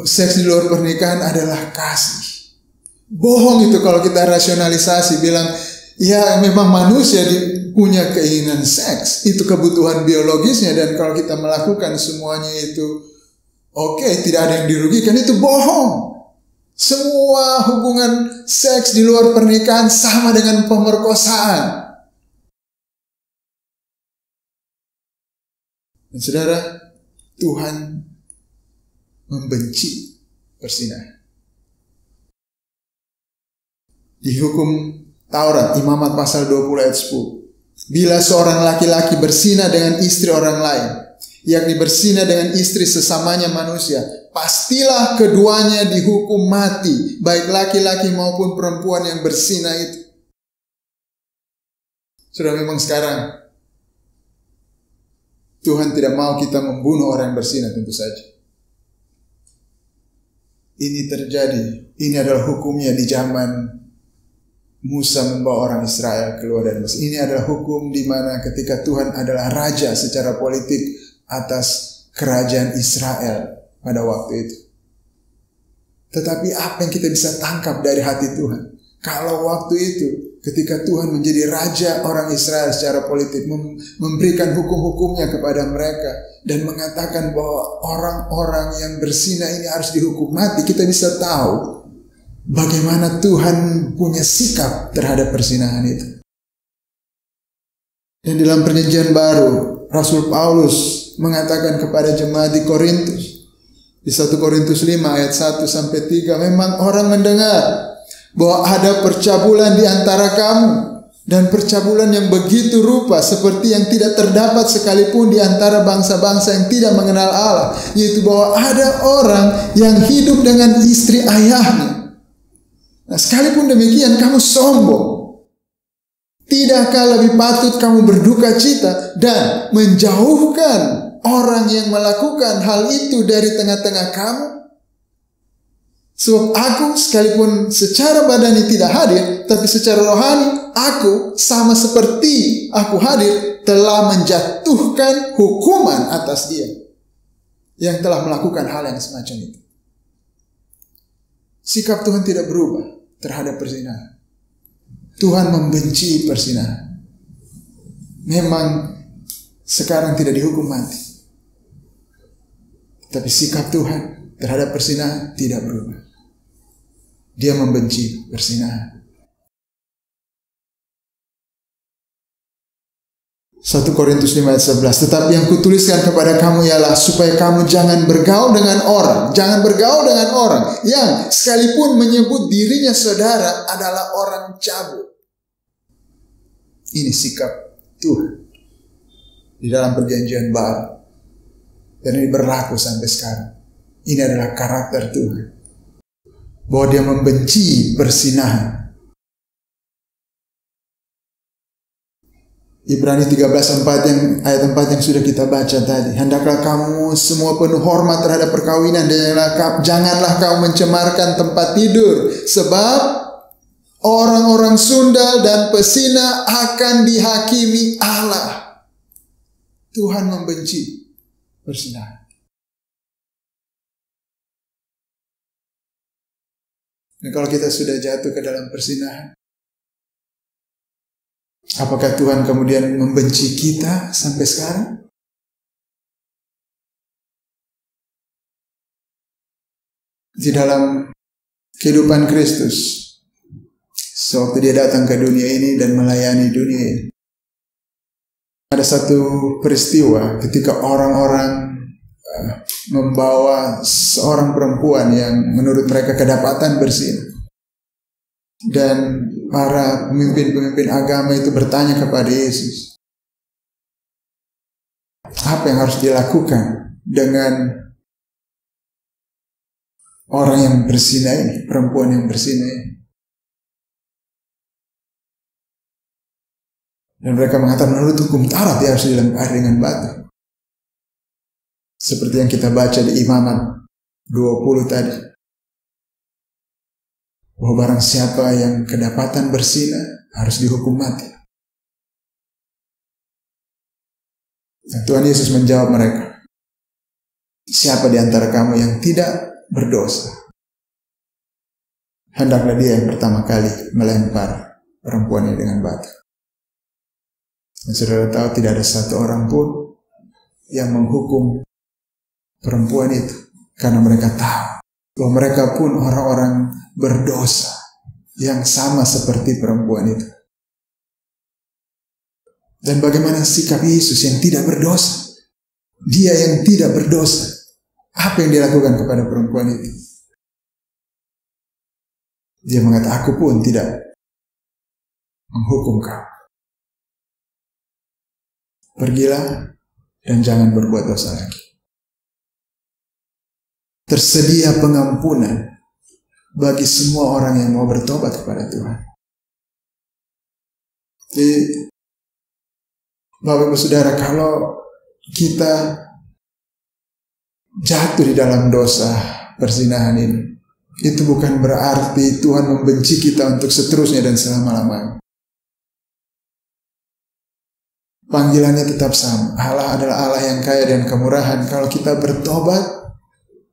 seks di luar pernikahan adalah kasih. Bohong itu kalau kita rasionalisasi bilang, ya memang manusia punya keinginan seks, itu kebutuhan biologisnya, dan kalau kita melakukan semuanya itu oke, tidak ada yang dirugikan. Itu bohong. Semua hubungan seks di luar pernikahan sama dengan pemerkosaan. Dan saudara, Tuhan membenci perzinahan. Di hukum Taurat, Imamat pasal 20 ayat 10. Bila seorang laki-laki bersinah dengan istri orang lain, yakni bersinah dengan istri sesamanya manusia, pastilah keduanya dihukum mati, baik laki-laki maupun perempuan yang bersinah itu. Sudah memang sekarang Tuhan tidak mau kita membunuh orang yang bersinah, tentu saja. Ini terjadi, ini adalah hukumnya di zaman Musa membawa orang Israel keluar dari Mesir. Ini adalah hukum di mana ketika Tuhan adalah raja secara politik atas kerajaan Israel pada waktu itu. Tetapi apa yang kita bisa tangkap dari hati Tuhan? Kalau waktu itu ketika Tuhan menjadi raja orang Israel secara politik, memberikan hukum-hukumnya kepada mereka dan mengatakan bahwa orang-orang yang bersinah ini harus dihukum mati, kita bisa tahu bagaimana Tuhan punya sikap terhadap perzinahan itu. Dan dalam perjanjian baru, Rasul Paulus mengatakan kepada jemaat di Korintus, di 1 Korintus 5 ayat 1 sampai 3, memang orang mendengar bahwa ada percabulan di antara kamu, dan percabulan yang begitu rupa seperti yang tidak terdapat sekalipun di antara bangsa-bangsa yang tidak mengenal Allah, yaitu bahwa ada orang yang hidup dengan istri ayahnya. Nah, sekalipun demikian kamu sombong. Tidakkah lebih patut kamu berduka cita dan menjauhkan orang yang melakukan hal itu dari tengah-tengah kamu? Sebab aku sekalipun secara badani tidak hadir, tapi secara rohani aku sama seperti aku hadir telah menjatuhkan hukuman atas dia yang telah melakukan hal yang semacam itu. Sikap Tuhan tidak berubah terhadap perzinahan. Tuhan membenci perzinahan. Memang sekarang tidak dihukum mati, tapi sikap Tuhan terhadap perzinahan tidak berubah. Dia membenci perzinahan. 1 Korintus 5 ayat 11. Tetapi yang kutuliskan kepada kamu ialah supaya kamu jangan bergaul dengan orang. Jangan bergaul dengan orang yang sekalipun menyebut dirinya saudara adalah orang cabul. Ini sikap Tuhan di dalam perjanjian baru. Dan ini berlaku sampai sekarang. Ini adalah karakter Tuhan. Bahwa dia membenci perzinahan. Ibrani 13:4 ayat 4 yang sudah kita baca tadi. Hendaklah kamu semua penuh hormat terhadap perkawinan dan janganlah kamu mencemarkan tempat tidur, sebab orang-orang sundal dan pesina akan dihakimi Allah. Tuhan membenci perzinahan. Dan kalau kita sudah jatuh ke dalam perzinahan, apakah Tuhan kemudian membenci kita sampai sekarang? Di dalam kehidupan Kristus, sewaktu dia datang ke dunia ini dan melayani dunia ini, ada satu peristiwa ketika orang-orang membawa seorang perempuan yang menurut mereka kedapatan berzina. Dan para pemimpin-pemimpin agama itu bertanya kepada Yesus, apa yang harus dilakukan dengan orang yang berzina ini, perempuan yang berzina ini? Dan mereka mengatakan menurut hukum Taurat dia harus dilempari dengan batu. Seperti yang kita baca di Imamat 20 tadi. Bahwa barang siapa yang kedapatan berzina harus dihukum mati. Dan Tuhan Yesus menjawab mereka, siapa di antara kamu yang tidak berdosa, hendaklah dia yang pertama kali melempar perempuan ini dengan batu. Dan saudara tahu tidak ada satu orang pun yang menghukum perempuan itu, karena mereka tahu bahwa mereka pun orang-orang berdosa yang sama seperti perempuan itu. Dan bagaimana sikap Yesus yang tidak berdosa? Dia yang tidak berdosa, apa yang dilakukan kepada perempuan itu? Dia mengatakan, aku pun tidak menghukum kau. Pergilah dan jangan berbuat dosa lagi. Tersedia pengampunan bagi semua orang yang mau bertobat kepada Tuhan. Jadi, Bapak Ibu Saudara, kalau kita jatuh di dalam dosa perzinahan ini, itu bukan berarti Tuhan membenci kita untuk seterusnya dan selama-lamanya. Panggilannya tetap sama. Allah adalah Allah yang kaya dan kemurahan. Kalau kita bertobat,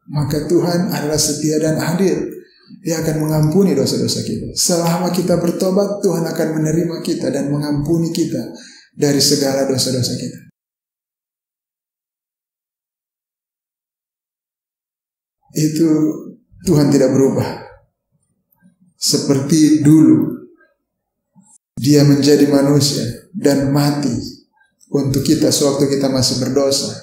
maka Tuhan adalah setia dan adil. Dia akan mengampuni dosa-dosa kita. Selama kita bertobat, Tuhan akan menerima kita dan mengampuni kita dari segala dosa-dosa kita. Itu Tuhan tidak berubah. Seperti dulu, Dia menjadi manusia dan mati untuk kita sewaktu kita masih berdosa,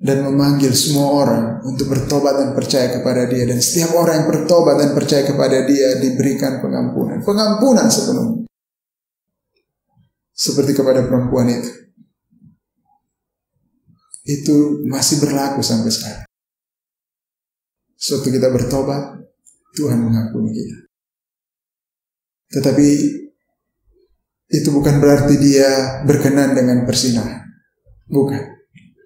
dan memanggil semua orang untuk bertobat dan percaya kepada Dia. Dan setiap orang yang bertobat dan percaya kepada Dia diberikan pengampunan. Pengampunan sepenuhnya. Seperti kepada perempuan itu. Itu masih berlaku sampai sekarang. Sewaktu kita bertobat, Tuhan mengampuni kita. Tetapi itu bukan berarti dia berkenan dengan perzinahan. Bukan.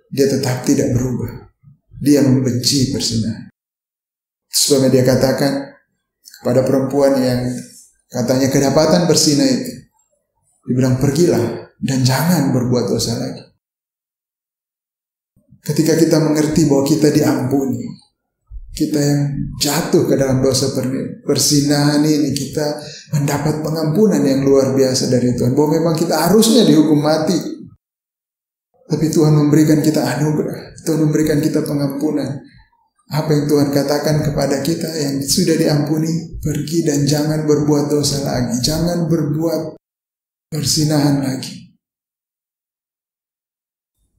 Dia tetap tidak berubah. Dia membenci perzinahan. Sebab dia katakan kepada perempuan yang katanya kedapatan berzina itu, dibilang pergilah dan jangan berbuat dosa lagi. Ketika kita mengerti bahwa kita diampuni, kita yang jatuh ke dalam dosa perzinahan ini, kita mendapat pengampunan yang luar biasa dari Tuhan. Bahwa memang kita harusnya dihukum mati, tapi Tuhan memberikan kita anugerah. Tuhan memberikan kita pengampunan. Apa yang Tuhan katakan kepada kita yang sudah diampuni, pergi dan jangan berbuat dosa lagi, jangan berbuat perzinahan lagi.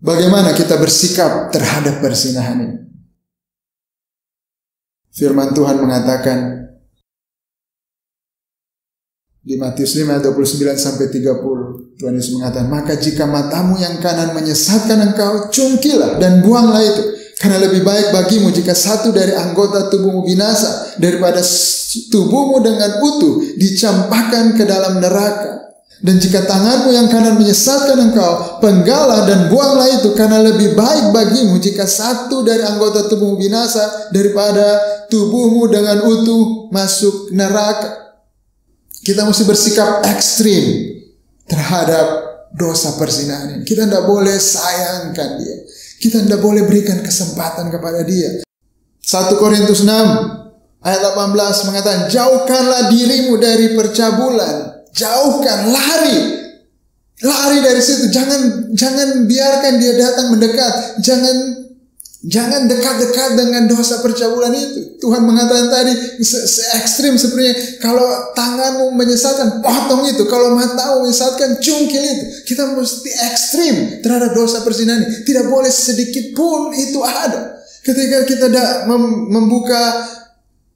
Bagaimana kita bersikap terhadap perzinahan ini? Firman Tuhan mengatakan di Matius 5 ayat 29 sampai 30, Tuhan Yesus mengatakan, maka jika matamu yang kanan menyesatkan engkau, cungkilah dan buanglah itu. Karena lebih baik bagimu jika satu dari anggota tubuhmu binasa daripada tubuhmu dengan utuh dicampakkan ke dalam neraka. Dan jika tanganmu yang kanan menyesatkan engkau, penggalah dan buanglah itu, karena lebih baik bagimu jika satu dari anggota tubuhmu binasa daripada tubuhmu dengan utuh masuk neraka. Kita mesti bersikap ekstrim terhadap dosa perzinahan ini. Kita tidak boleh sayangkan dia. Kita tidak boleh berikan kesempatan kepada dia. 1 Korintus 6 ayat 18 mengatakan, jauhkanlah dirimu dari percabulan. Jauhkan, lari dari situ. Jangan biarkan dia datang mendekat. Jangan dekat-dekat dengan dosa percabulan itu. Tuhan mengatakan tadi se-ekstrim sepertinya, kalau tanganmu menyesatkan, potong itu. Kalau matamu menyesatkan, cungkil itu. Kita mesti ekstrim terhadap dosa perzinahan ini. Tidak boleh sedikit pun itu ada. Ketika kita membuka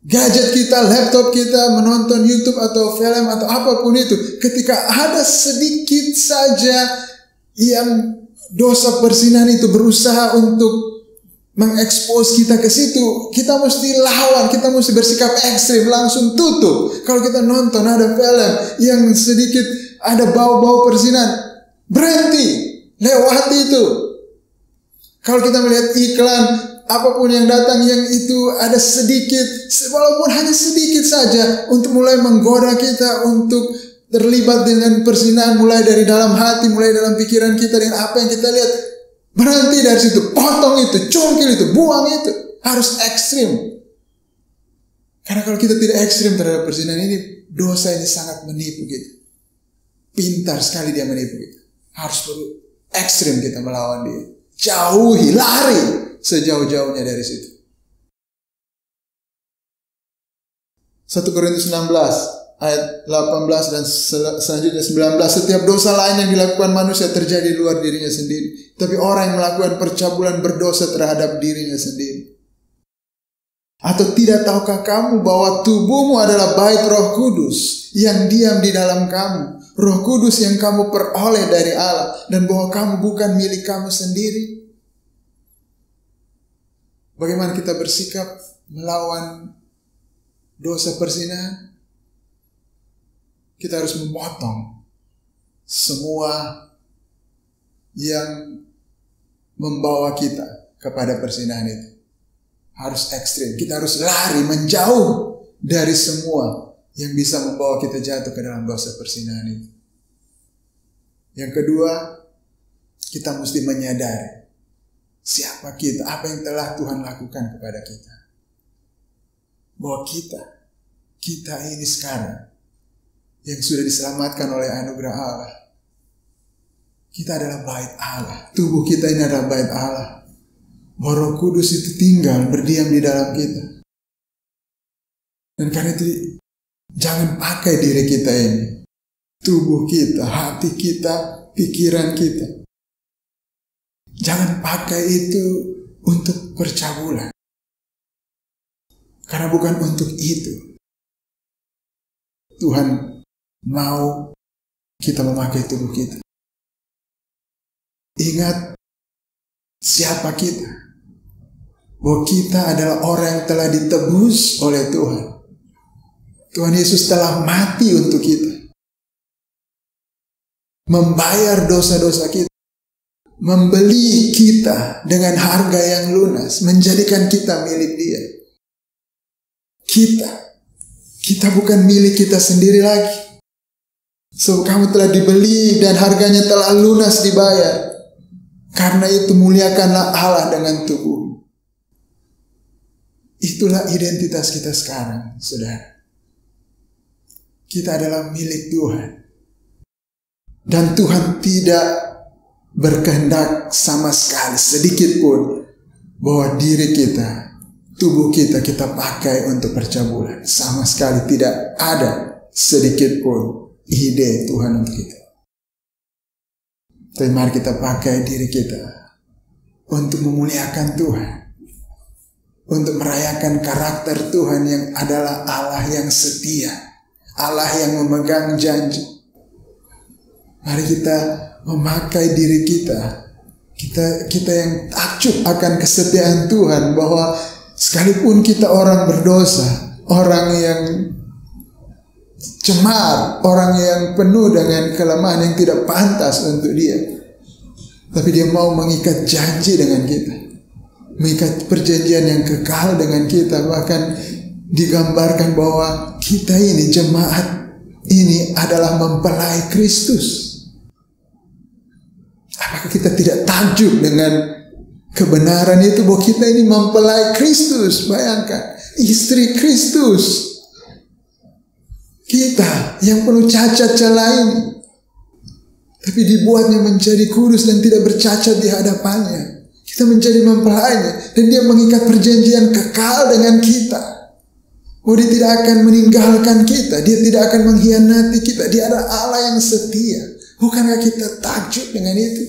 gadget kita, laptop kita, menonton YouTube atau film atau apapun itu, ketika ada sedikit saja yang dosa perzinahan itu berusaha untuk mengekspos kita ke situ, kita mesti lawan, kita mesti bersikap ekstrim, langsung tutup. Kalau kita nonton ada film yang sedikit ada bau-bau perzinahan, berhenti, lewati itu. Kalau kita melihat iklan apapun yang datang yang itu ada sedikit, walaupun hanya sedikit saja, untuk mulai menggoda kita untuk terlibat dengan perzinahan, mulai dari dalam hati, mulai dalam pikiran kita, dengan apa yang kita lihat, berhenti dari situ, potong itu, cungkil itu, buang itu. Harus ekstrim. Karena kalau kita tidak ekstrim terhadap perzinahan ini, dosa ini sangat menipu kita. Pintar sekali dia menipu kita. Harus perlu ekstrim kita melawan dia. Jauhi, lari sejauh-jauhnya dari situ. 1 Korintus 16 ayat 18 dan selanjutnya 19. Setiap dosa lain yang dilakukan manusia terjadi di luar dirinya sendiri, tapi orang yang melakukan percabulan berdosa terhadap dirinya sendiri. Atau tidak tahukah kamu bahwa tubuhmu adalah bait Roh Kudus yang diam di dalam kamu, Roh Kudus yang kamu peroleh dari Allah, dan bahwa kamu bukan milik kamu sendiri? Bagaimana kita bersikap melawan dosa perzinahan? Kita harus memotong semua yang membawa kita kepada perzinahan itu. Harus ekstrim. Kita harus lari, menjauh dari semua yang bisa membawa kita jatuh ke dalam dosa perzinahan itu. Yang kedua, kita mesti menyadari siapa kita, apa yang telah Tuhan lakukan kepada kita. Bahwa kita ini sekarang yang sudah diselamatkan oleh anugerah Allah. Kita adalah bait Allah. Tubuh kita ini adalah bait Allah. Roh Kudus itu tinggal, berdiam di dalam kita. Dan karena itu, jangan pakai diri kita ini. Tubuh kita, hati kita, pikiran kita. Jangan pakai itu untuk percabulan. Karena bukan untuk itu Tuhan mau kita memakai tubuh kita. Ingat siapa kita. Bahwa kita adalah orang yang telah ditebus oleh Tuhan. Tuhan Yesus telah mati untuk kita, membayar dosa-dosa kita, membeli kita dengan harga yang lunas, menjadikan kita milik Dia. Kita bukan milik kita sendiri lagi. So, kamu telah dibeli dan harganya telah lunas dibayar. Karena itu muliakanlah Allah dengan tubuh. Itulah identitas kita sekarang, saudara. Kita adalah milik Tuhan. Dan Tuhan tidak berkehendak sama sekali sedikit pun bahwa diri kita, tubuh kita pakai untuk percabulan. Sama sekali tidak ada sedikit pun ide Tuhan untuk kita. Tapi mari kita pakai diri kita untuk memuliakan Tuhan, untuk merayakan karakter Tuhan yang adalah Allah yang setia, Allah yang memegang janji. Mari kita memakai diri kita yang takjub akan kesetiaan Tuhan, bahwa sekalipun kita orang berdosa, orang yang cemar, orang yang penuh dengan kelemahan yang tidak pantas untuk Dia, tapi Dia mau mengikat janji dengan kita, mengikat perjanjian yang kekal dengan kita. Bahkan digambarkan bahwa kita ini, jemaat ini adalah mempelai Kristus. Apakah kita tidak takjub dengan kebenaran itu, bahwa kita ini mempelai Kristus? Bayangkan, istri Kristus. Kita yang penuh cacat celah ini, tapi dibuatnya menjadi kudus dan tidak bercacat di hadapannya. Kita menjadi mempelainya, dan Dia mengikat perjanjian kekal dengan kita. Oh, Dia tidak akan meninggalkan kita, Dia tidak akan mengkhianati kita. Dia adalah Allah yang setia. Bukankah kita takjub dengan itu?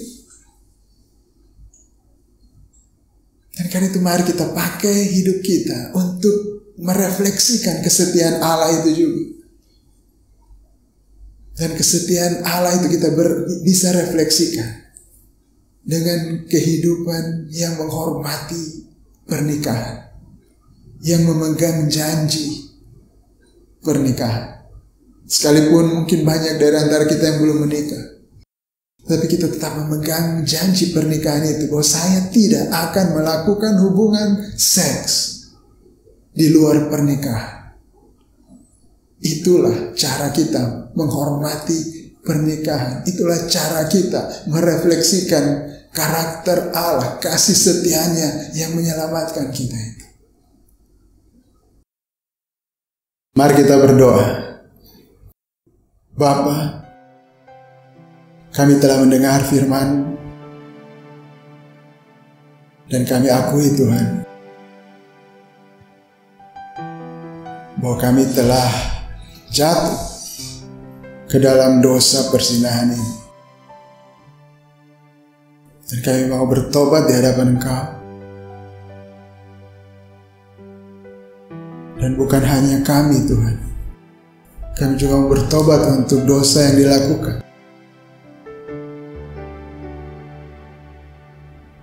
Dan karena itu mari kita pakai hidup kita untuk merefleksikan kesetiaan Allah itu juga. Dan kesetiaan Allah itu kita bisa refleksikan dengan kehidupan yang menghormati pernikahan, yang memegang janji pernikahan. Sekalipun mungkin banyak dari antara kita yang belum menikah, tapi kita tetap memegang janji pernikahan itu, bahwa saya tidak akan melakukan hubungan seks di luar pernikahan. Itulah cara kita menghormati pernikahan. Itulah cara kita merefleksikan karakter Allah, kasih setianya yang menyelamatkan kita itu. Mari kita berdoa. Bapa, kami telah mendengar firman, dan kami akui Tuhan bahwa kami telah jatuh ke dalam dosa perzinahan ini, dan kami mau bertobat di hadapan Engkau. Dan bukan hanya kami, Tuhan, kami juga mau bertobat untuk dosa yang dilakukan,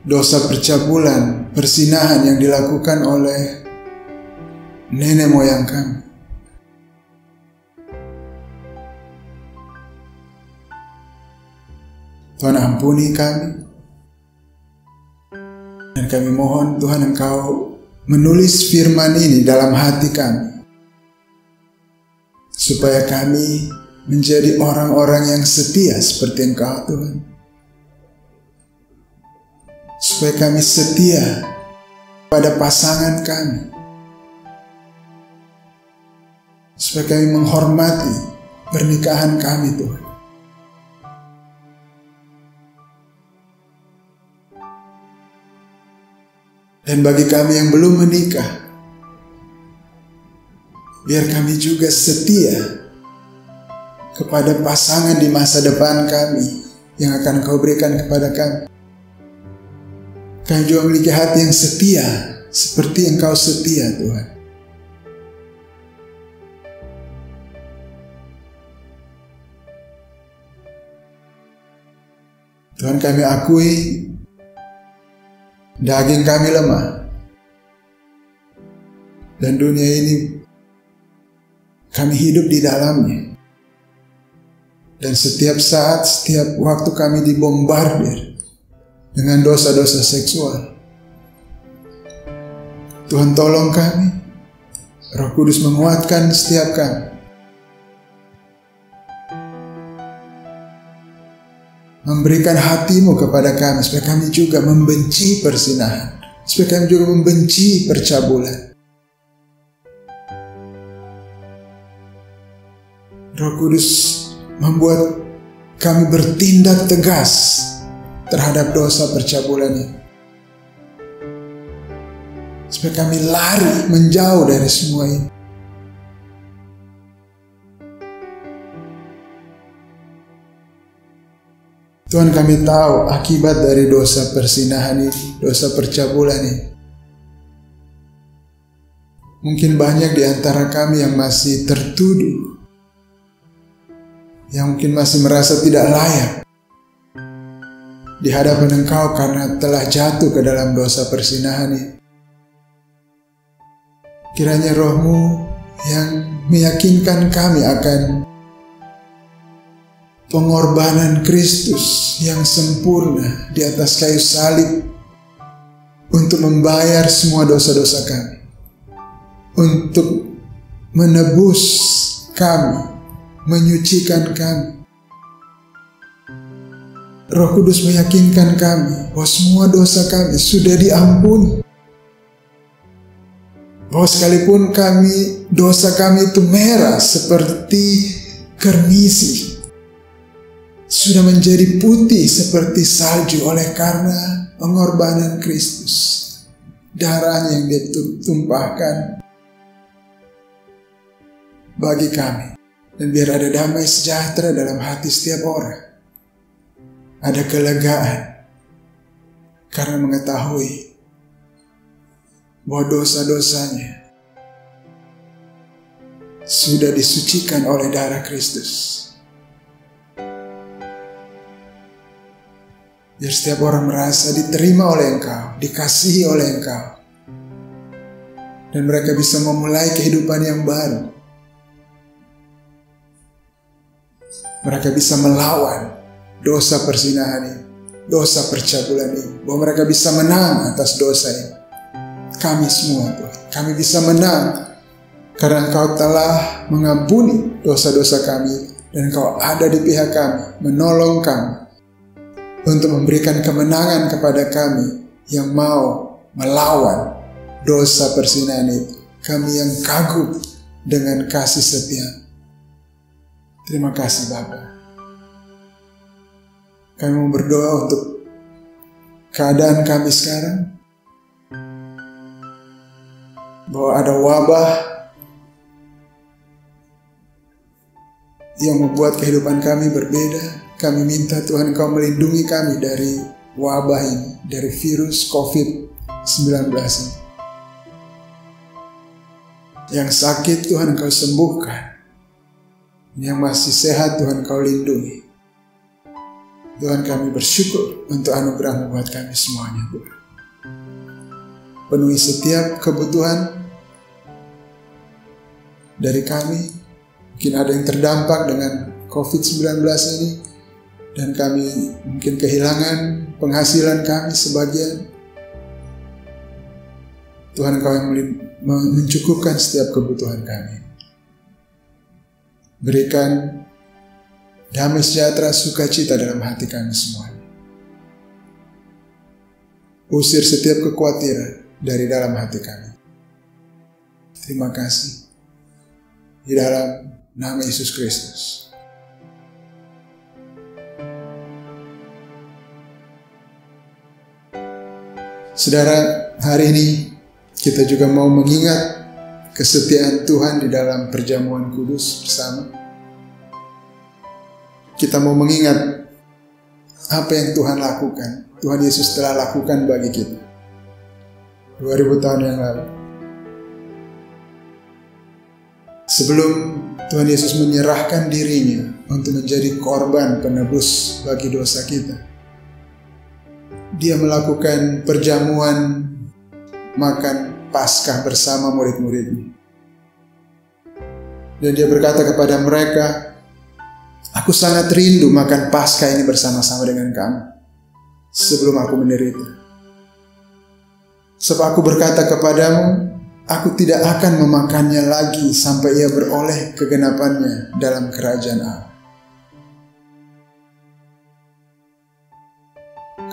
dosa percabulan, perzinahan yang dilakukan oleh nenek moyang kami. Tuhan, ampuni kami, dan kami mohon Tuhan Engkau menulis firman ini dalam hati kami, supaya kami menjadi orang-orang yang setia seperti Engkau, Tuhan. Supaya kami setia pada pasangan kami, supaya kami menghormati pernikahan kami, Tuhan. Dan bagi kami yang belum menikah, biar kami juga setia kepada pasangan di masa depan kami yang akan Kau berikan kepada kami. Kami juga memiliki hati yang setia seperti Engkau setia, Tuhan. Tuhan, kami akui daging kami lemah, dan dunia ini kami hidup di dalamnya. Dan setiap saat, setiap waktu kami dibombardir dengan dosa-dosa seksual. Tuhan tolong kami, Roh Kudus menguatkan setiap kami. Memberikan hatimu kepada kami, supaya kami juga membenci perzinahan, supaya kami juga membenci percabulan. Roh Kudus membuat kami bertindak tegas terhadap dosa percabulan ini, supaya kami lari menjauh dari semua ini. Tuhan, kami tahu akibat dari dosa perzinahan ini, dosa percabulan ini. Mungkin banyak di antara kami yang masih tertuduh, yang mungkin masih merasa tidak layak di hadapan Engkau karena telah jatuh ke dalam dosa perzinahan ini. Kiranya Roh-Mu yang meyakinkan kami akan pengorbanan Kristus yang sempurna di atas kayu salib untuk membayar semua dosa-dosa kami, untuk menebus kami, menyucikan kami. Roh Kudus meyakinkan kami bahwa semua dosa kami sudah diampuni. Bahwa sekalipun dosa kami itu merah seperti kermisi, sudah menjadi putih seperti salju oleh karena pengorbanan Kristus. Darahnya yang ditumpahkan bagi kami. Dan biar ada damai sejahtera dalam hati setiap orang. Ada kelegaan karena mengetahui bahwa dosa-dosanya sudah disucikan oleh darah Kristus. Biar setiap orang merasa diterima oleh Engkau, dikasihi oleh Engkau, dan mereka bisa memulai kehidupan yang baru. Mereka bisa melawan dosa perzinahan ini, dosa percabulan ini, bahwa mereka bisa menang atas dosa ini. Kami semua, Tuhan, kami bisa menang karena Engkau telah mengampuni dosa-dosa kami, dan Engkau ada di pihak kami, menolong kami untuk memberikan kemenangan kepada kami yang mau melawan dosa perzinahan itu. Kami yang kagum dengan kasih setia. Terima kasih Bapa. Kami mau berdoa untuk keadaan kami sekarang, bahwa ada wabah yang membuat kehidupan kami berbeda. Kami minta Tuhan Engkau melindungi kami dari wabah ini, dari virus COVID-19 ini. Yang sakit Tuhan Engkau sembuhkan, yang masih sehat Tuhan Engkau lindungi. Tuhan, kami bersyukur untuk anugerah-Mu buat kami semuanya Tuhan. Penuhi setiap kebutuhan dari kami. Mungkin ada yang terdampak dengan COVID-19 ini, dan kami mungkin kehilangan penghasilan kami sebagian. Tuhan Engkau yang mencukupkan setiap kebutuhan kami. Berikan damai sejahtera, sukacita dalam hati kami semuanya. Usir setiap kekhawatiran dari dalam hati kami. Terima kasih. Di dalam nama Yesus Kristus. Saudara, hari ini kita juga mau mengingat kesetiaan Tuhan di dalam perjamuan kudus bersama. Kita mau mengingat apa yang Tuhan lakukan, Tuhan Yesus telah lakukan bagi kita 2000 tahun yang lalu. Sebelum Tuhan Yesus menyerahkan dirinya untuk menjadi korban penebus bagi dosa kita, Dia melakukan perjamuan makan Paskah bersama murid-muridnya. Dan dia berkata kepada mereka, aku sangat rindu makan Paskah ini bersama-sama dengan kamu sebelum aku menderita. Sebab aku berkata kepadamu, aku tidak akan memakannya lagi sampai ia beroleh kegenapannya dalam kerajaan Allah.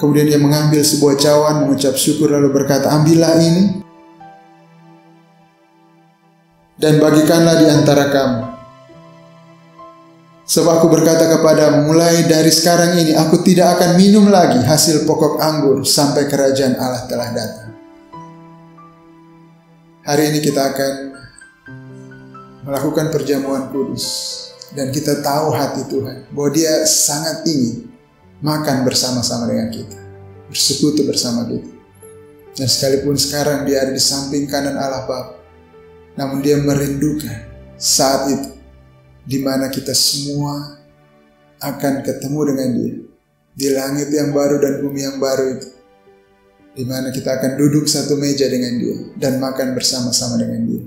Kemudian dia mengambil sebuah cawan, mengucap syukur lalu berkata, ambillah ini dan bagikanlah di antara kamu. Sebab aku berkata kepadamu, mulai dari sekarang ini aku tidak akan minum lagi hasil pokok anggur sampai kerajaan Allah telah datang. Hari ini kita akan melakukan perjamuan kudus. Dan kita tahu hati Tuhan, bahwa dia sangat ingin makan bersama-sama dengan kita, bersekutu bersama kita. Dan sekalipun sekarang dia ada di samping kanan Allah Bapa, namun dia merindukan saat itu di mana kita semua akan ketemu dengan dia di langit yang baru dan bumi yang baru itu, di mana kita akan duduk satu meja dengan dia dan makan bersama-sama dengan dia.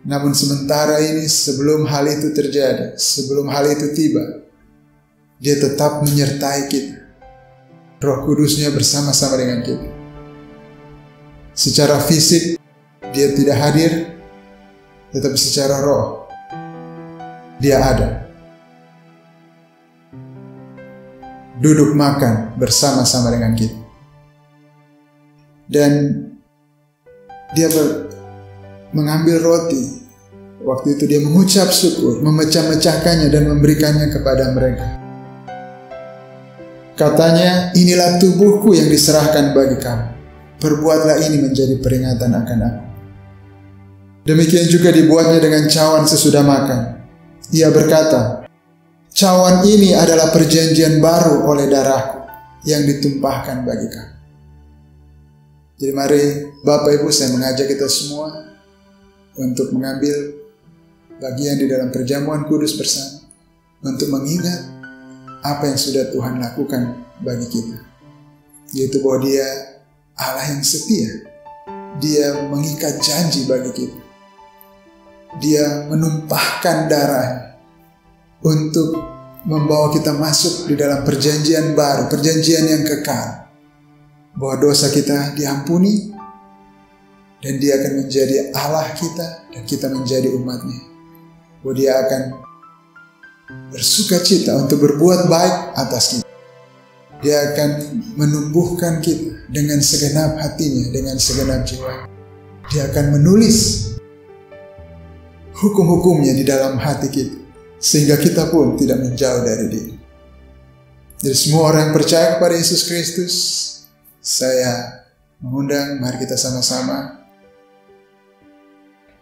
Namun sementara ini, sebelum hal itu terjadi, sebelum hal itu tiba, dia tetap menyertai kita. Roh Kudusnya bersama-sama dengan kita. Secara fisik dia tidak hadir, tetapi secara roh dia ada. Duduk makan bersama-sama dengan kita. Dan dia mengambil roti. Waktu itu dia mengucap syukur, memecah-mecahkannya dan memberikannya kepada mereka. Katanya, inilah tubuhku yang diserahkan bagi kamu. Perbuatlah ini menjadi peringatan akan aku. Demikian juga dibuatnya dengan cawan sesudah makan. Ia berkata, cawan ini adalah perjanjian baru oleh darahku yang ditumpahkan bagi kamu. Jadi mari Bapak Ibu, saya mengajak kita semua untuk mengambil bagian di dalam perjamuan kudus bersama, untuk mengingat apa yang sudah Tuhan lakukan bagi kita, yaitu bahwa dia Allah yang setia. Dia mengikat janji bagi kita. Dia menumpahkan darahnya untuk membawa kita masuk di dalam perjanjian baru, perjanjian yang kekal, bahwa dosa kita diampuni dan dia akan menjadi Allah kita dan kita menjadi umatnya, bahwa dia akan bersuka cita untuk berbuat baik atas kita. Dia akan menumbuhkan kita dengan segenap hatinya, dengan segenap jiwa. Dia akan menulis hukum-hukumnya di dalam hati kita, sehingga kita pun tidak menjauh dari dia. Jadi semua orang yang percaya kepada Yesus Kristus, saya mengundang, mari kita sama-sama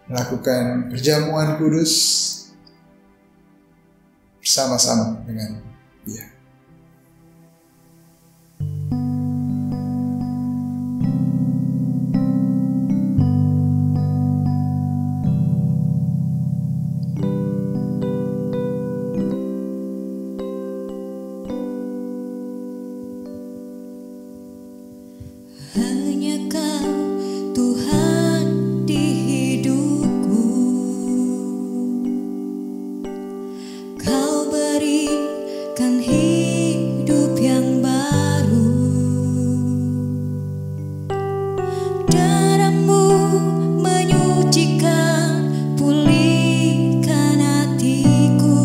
melakukan perjamuan kudus bersama-sama dengan dia. Hanya Kau Tuhan di hidupku, Kau berikan hidup yang baru. Darah-Mu menyucikan, pulihkan hatiku.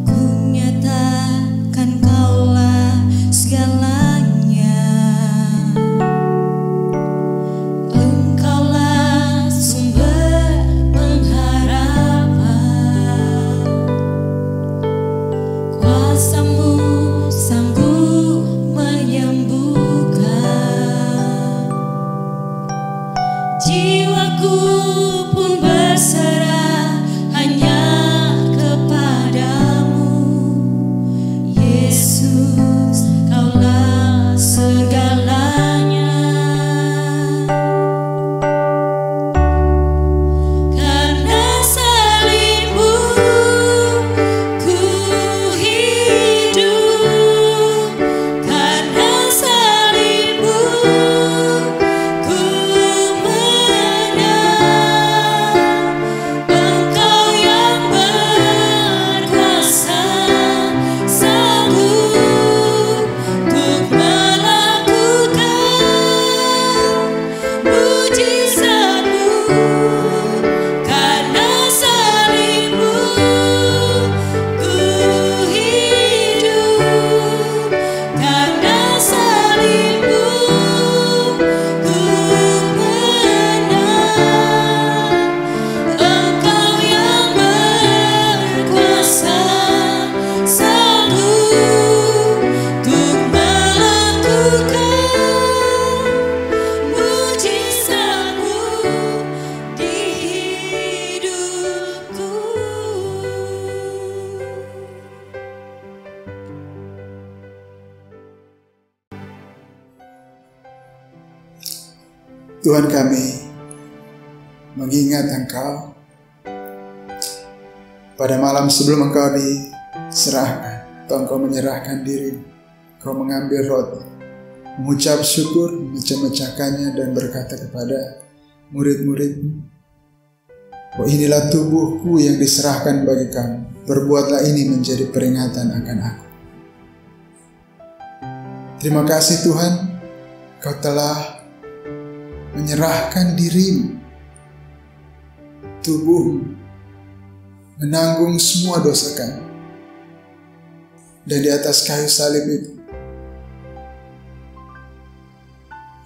Ku nyatakan Kaulah segalanya. Engkaulah sumber pengharapan. Kuasa-Mu sanggup menyembuhkan. Jiwaku pun berserah hanya kepadamu. Yesus, Kaulah segalanya. Karena salib-Mu ku hidup. Karena salib-Mu ku menang. Tuhan, kami mengingat Engkau pada malam sebelum Engkau diserahkan, atau Engkau menyerahkan diri, Engkau mengambil roti, mengucap syukur, memecah-mecahkannya dan berkata kepada murid-murid-Mu, bahwa inilah tubuhku yang diserahkan bagi kamu, perbuatlah ini menjadi peringatan akan aku. Terima kasih Tuhan, Kau telah menyerahkan dirimu, tubuhmu, menanggung semua dosa kami. Dan di atas kayu salib itu,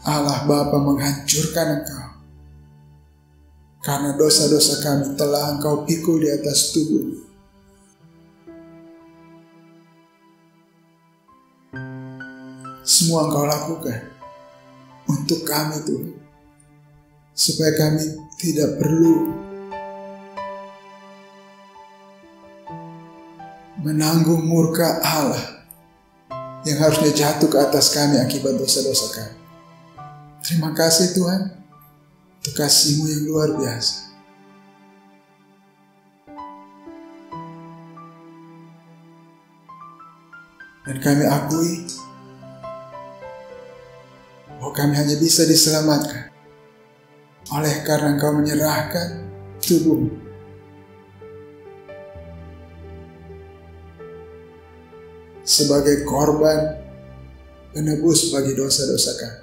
Allah Bapa menghancurkan Engkau, karena dosa-dosa kami telah Engkau pikul di atas tubuh. Semua Engkau lakukan untuk kami Tuhan, supaya kami tidak perlu menanggung murka Allah yang harusnya jatuh ke atas kami akibat dosa-dosa kami. Terima kasih Tuhan untuk kasih-Mu yang luar biasa. Dan kami akui bahwa kami hanya bisa diselamatkan oleh karena Engkau menyerahkan tubuh sebagai korban penebus bagi dosa-dosa kami.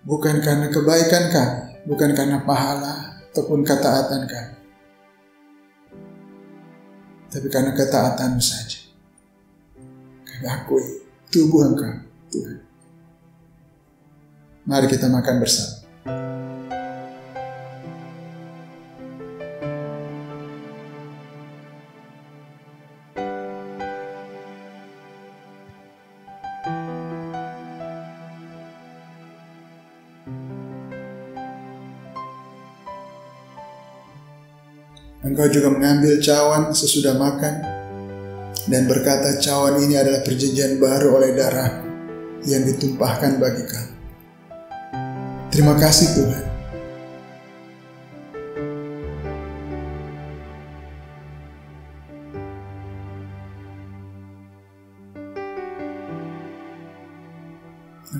Bukan karena kebaikan kami, bukan karena pahala ataupun ketaatan kami, tapi karena ketaatan-Mu saja. Kami akui tubuh Engkau, Tuhan. Mari kita makan bersama. Engkau juga mengambil cawan sesudah makan dan berkata, cawan ini adalah perjanjian baru oleh darah yang ditumpahkan bagi kamu. Terima kasih Tuhan.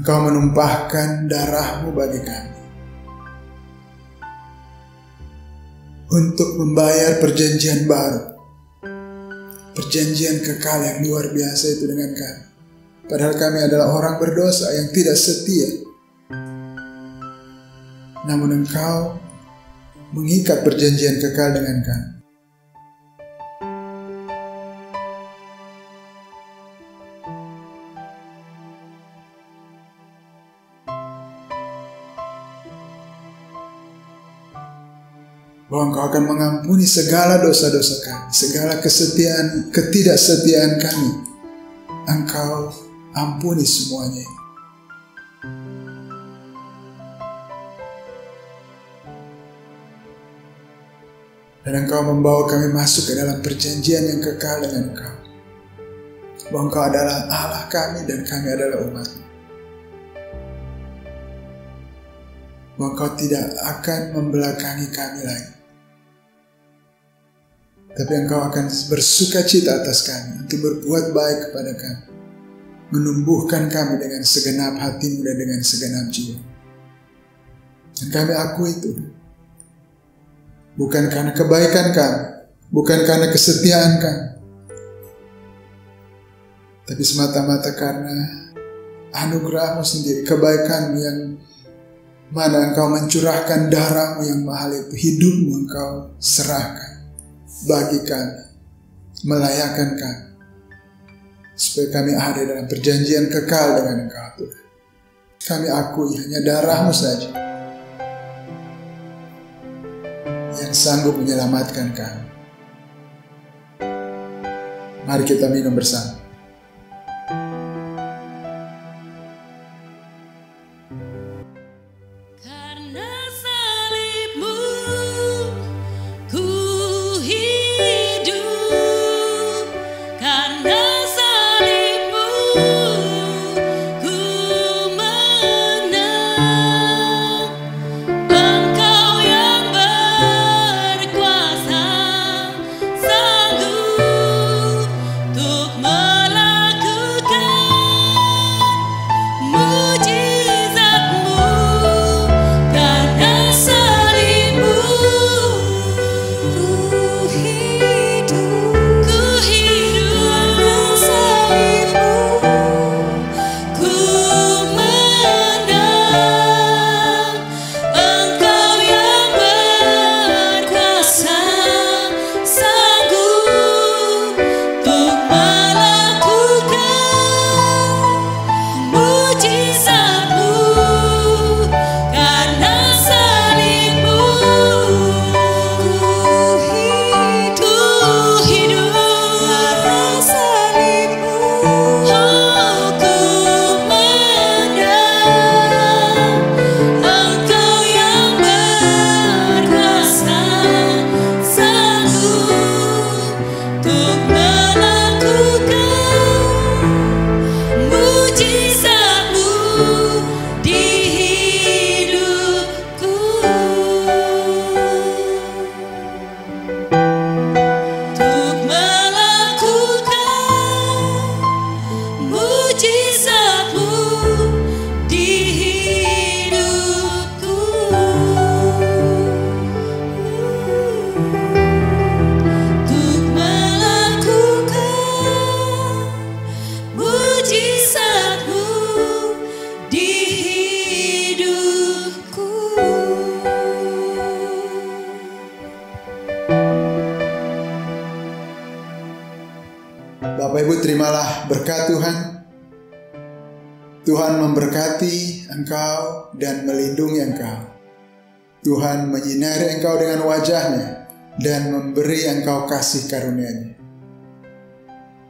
Engkau menumpahkan darah-Mu bagi kami untuk membayar perjanjian baru, perjanjian kekal yang luar biasa itu dengan kami. Padahal kami adalah orang berdosa yang tidak setia, namun Engkau mengikat perjanjian kekal dengan kami. Bahwa Engkau akan mengampuni segala dosa-dosa kami, segala ketidaksetiaan kami, Engkau ampuni semuanya. Dan Engkau membawa kami masuk ke dalam perjanjian yang kekal dengan Engkau. Bahwa Engkau adalah Allah kami dan kami adalah umat-Mu. Bahwa Engkau tidak akan membelakangi kami lagi, tapi Engkau akan bersuka cita atas kami untuk berbuat baik kepada kami, menumbuhkan kami dengan segenap hati-Mu dan dengan segenap jiwa. Dan kami akui itu bukan karena kebaikan kami, bukan karena kesetiaan kami, tapi semata-mata karena anugerah-Mu sendiri, kebaikan-Mu yang mana Engkau mencurahkan darah-Mu yang mahal itu, hidup-Mu Engkau serahkan bagi kami, melayakkan kami, supaya kami ada dalam perjanjian kekal dengan Engkau Tuhan. Kami akui hanya darah-Mu saja yang sanggup menyelamatkan kami. Mari kita minum bersama. Karena salib-Mu ku hidup, karena salib-Mu ku menang. Ibu terimalah berkat Tuhan. Tuhan memberkati engkau dan melindungi engkau. Tuhan menyinari engkau dengan wajah-Nya dan memberi engkau kasih karunia-Nya.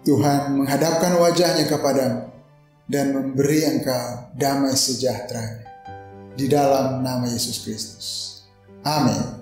Tuhan menghadapkan wajah-Nya kepadamu dan memberi engkau damai sejahtera di dalam nama Yesus Kristus. Amin.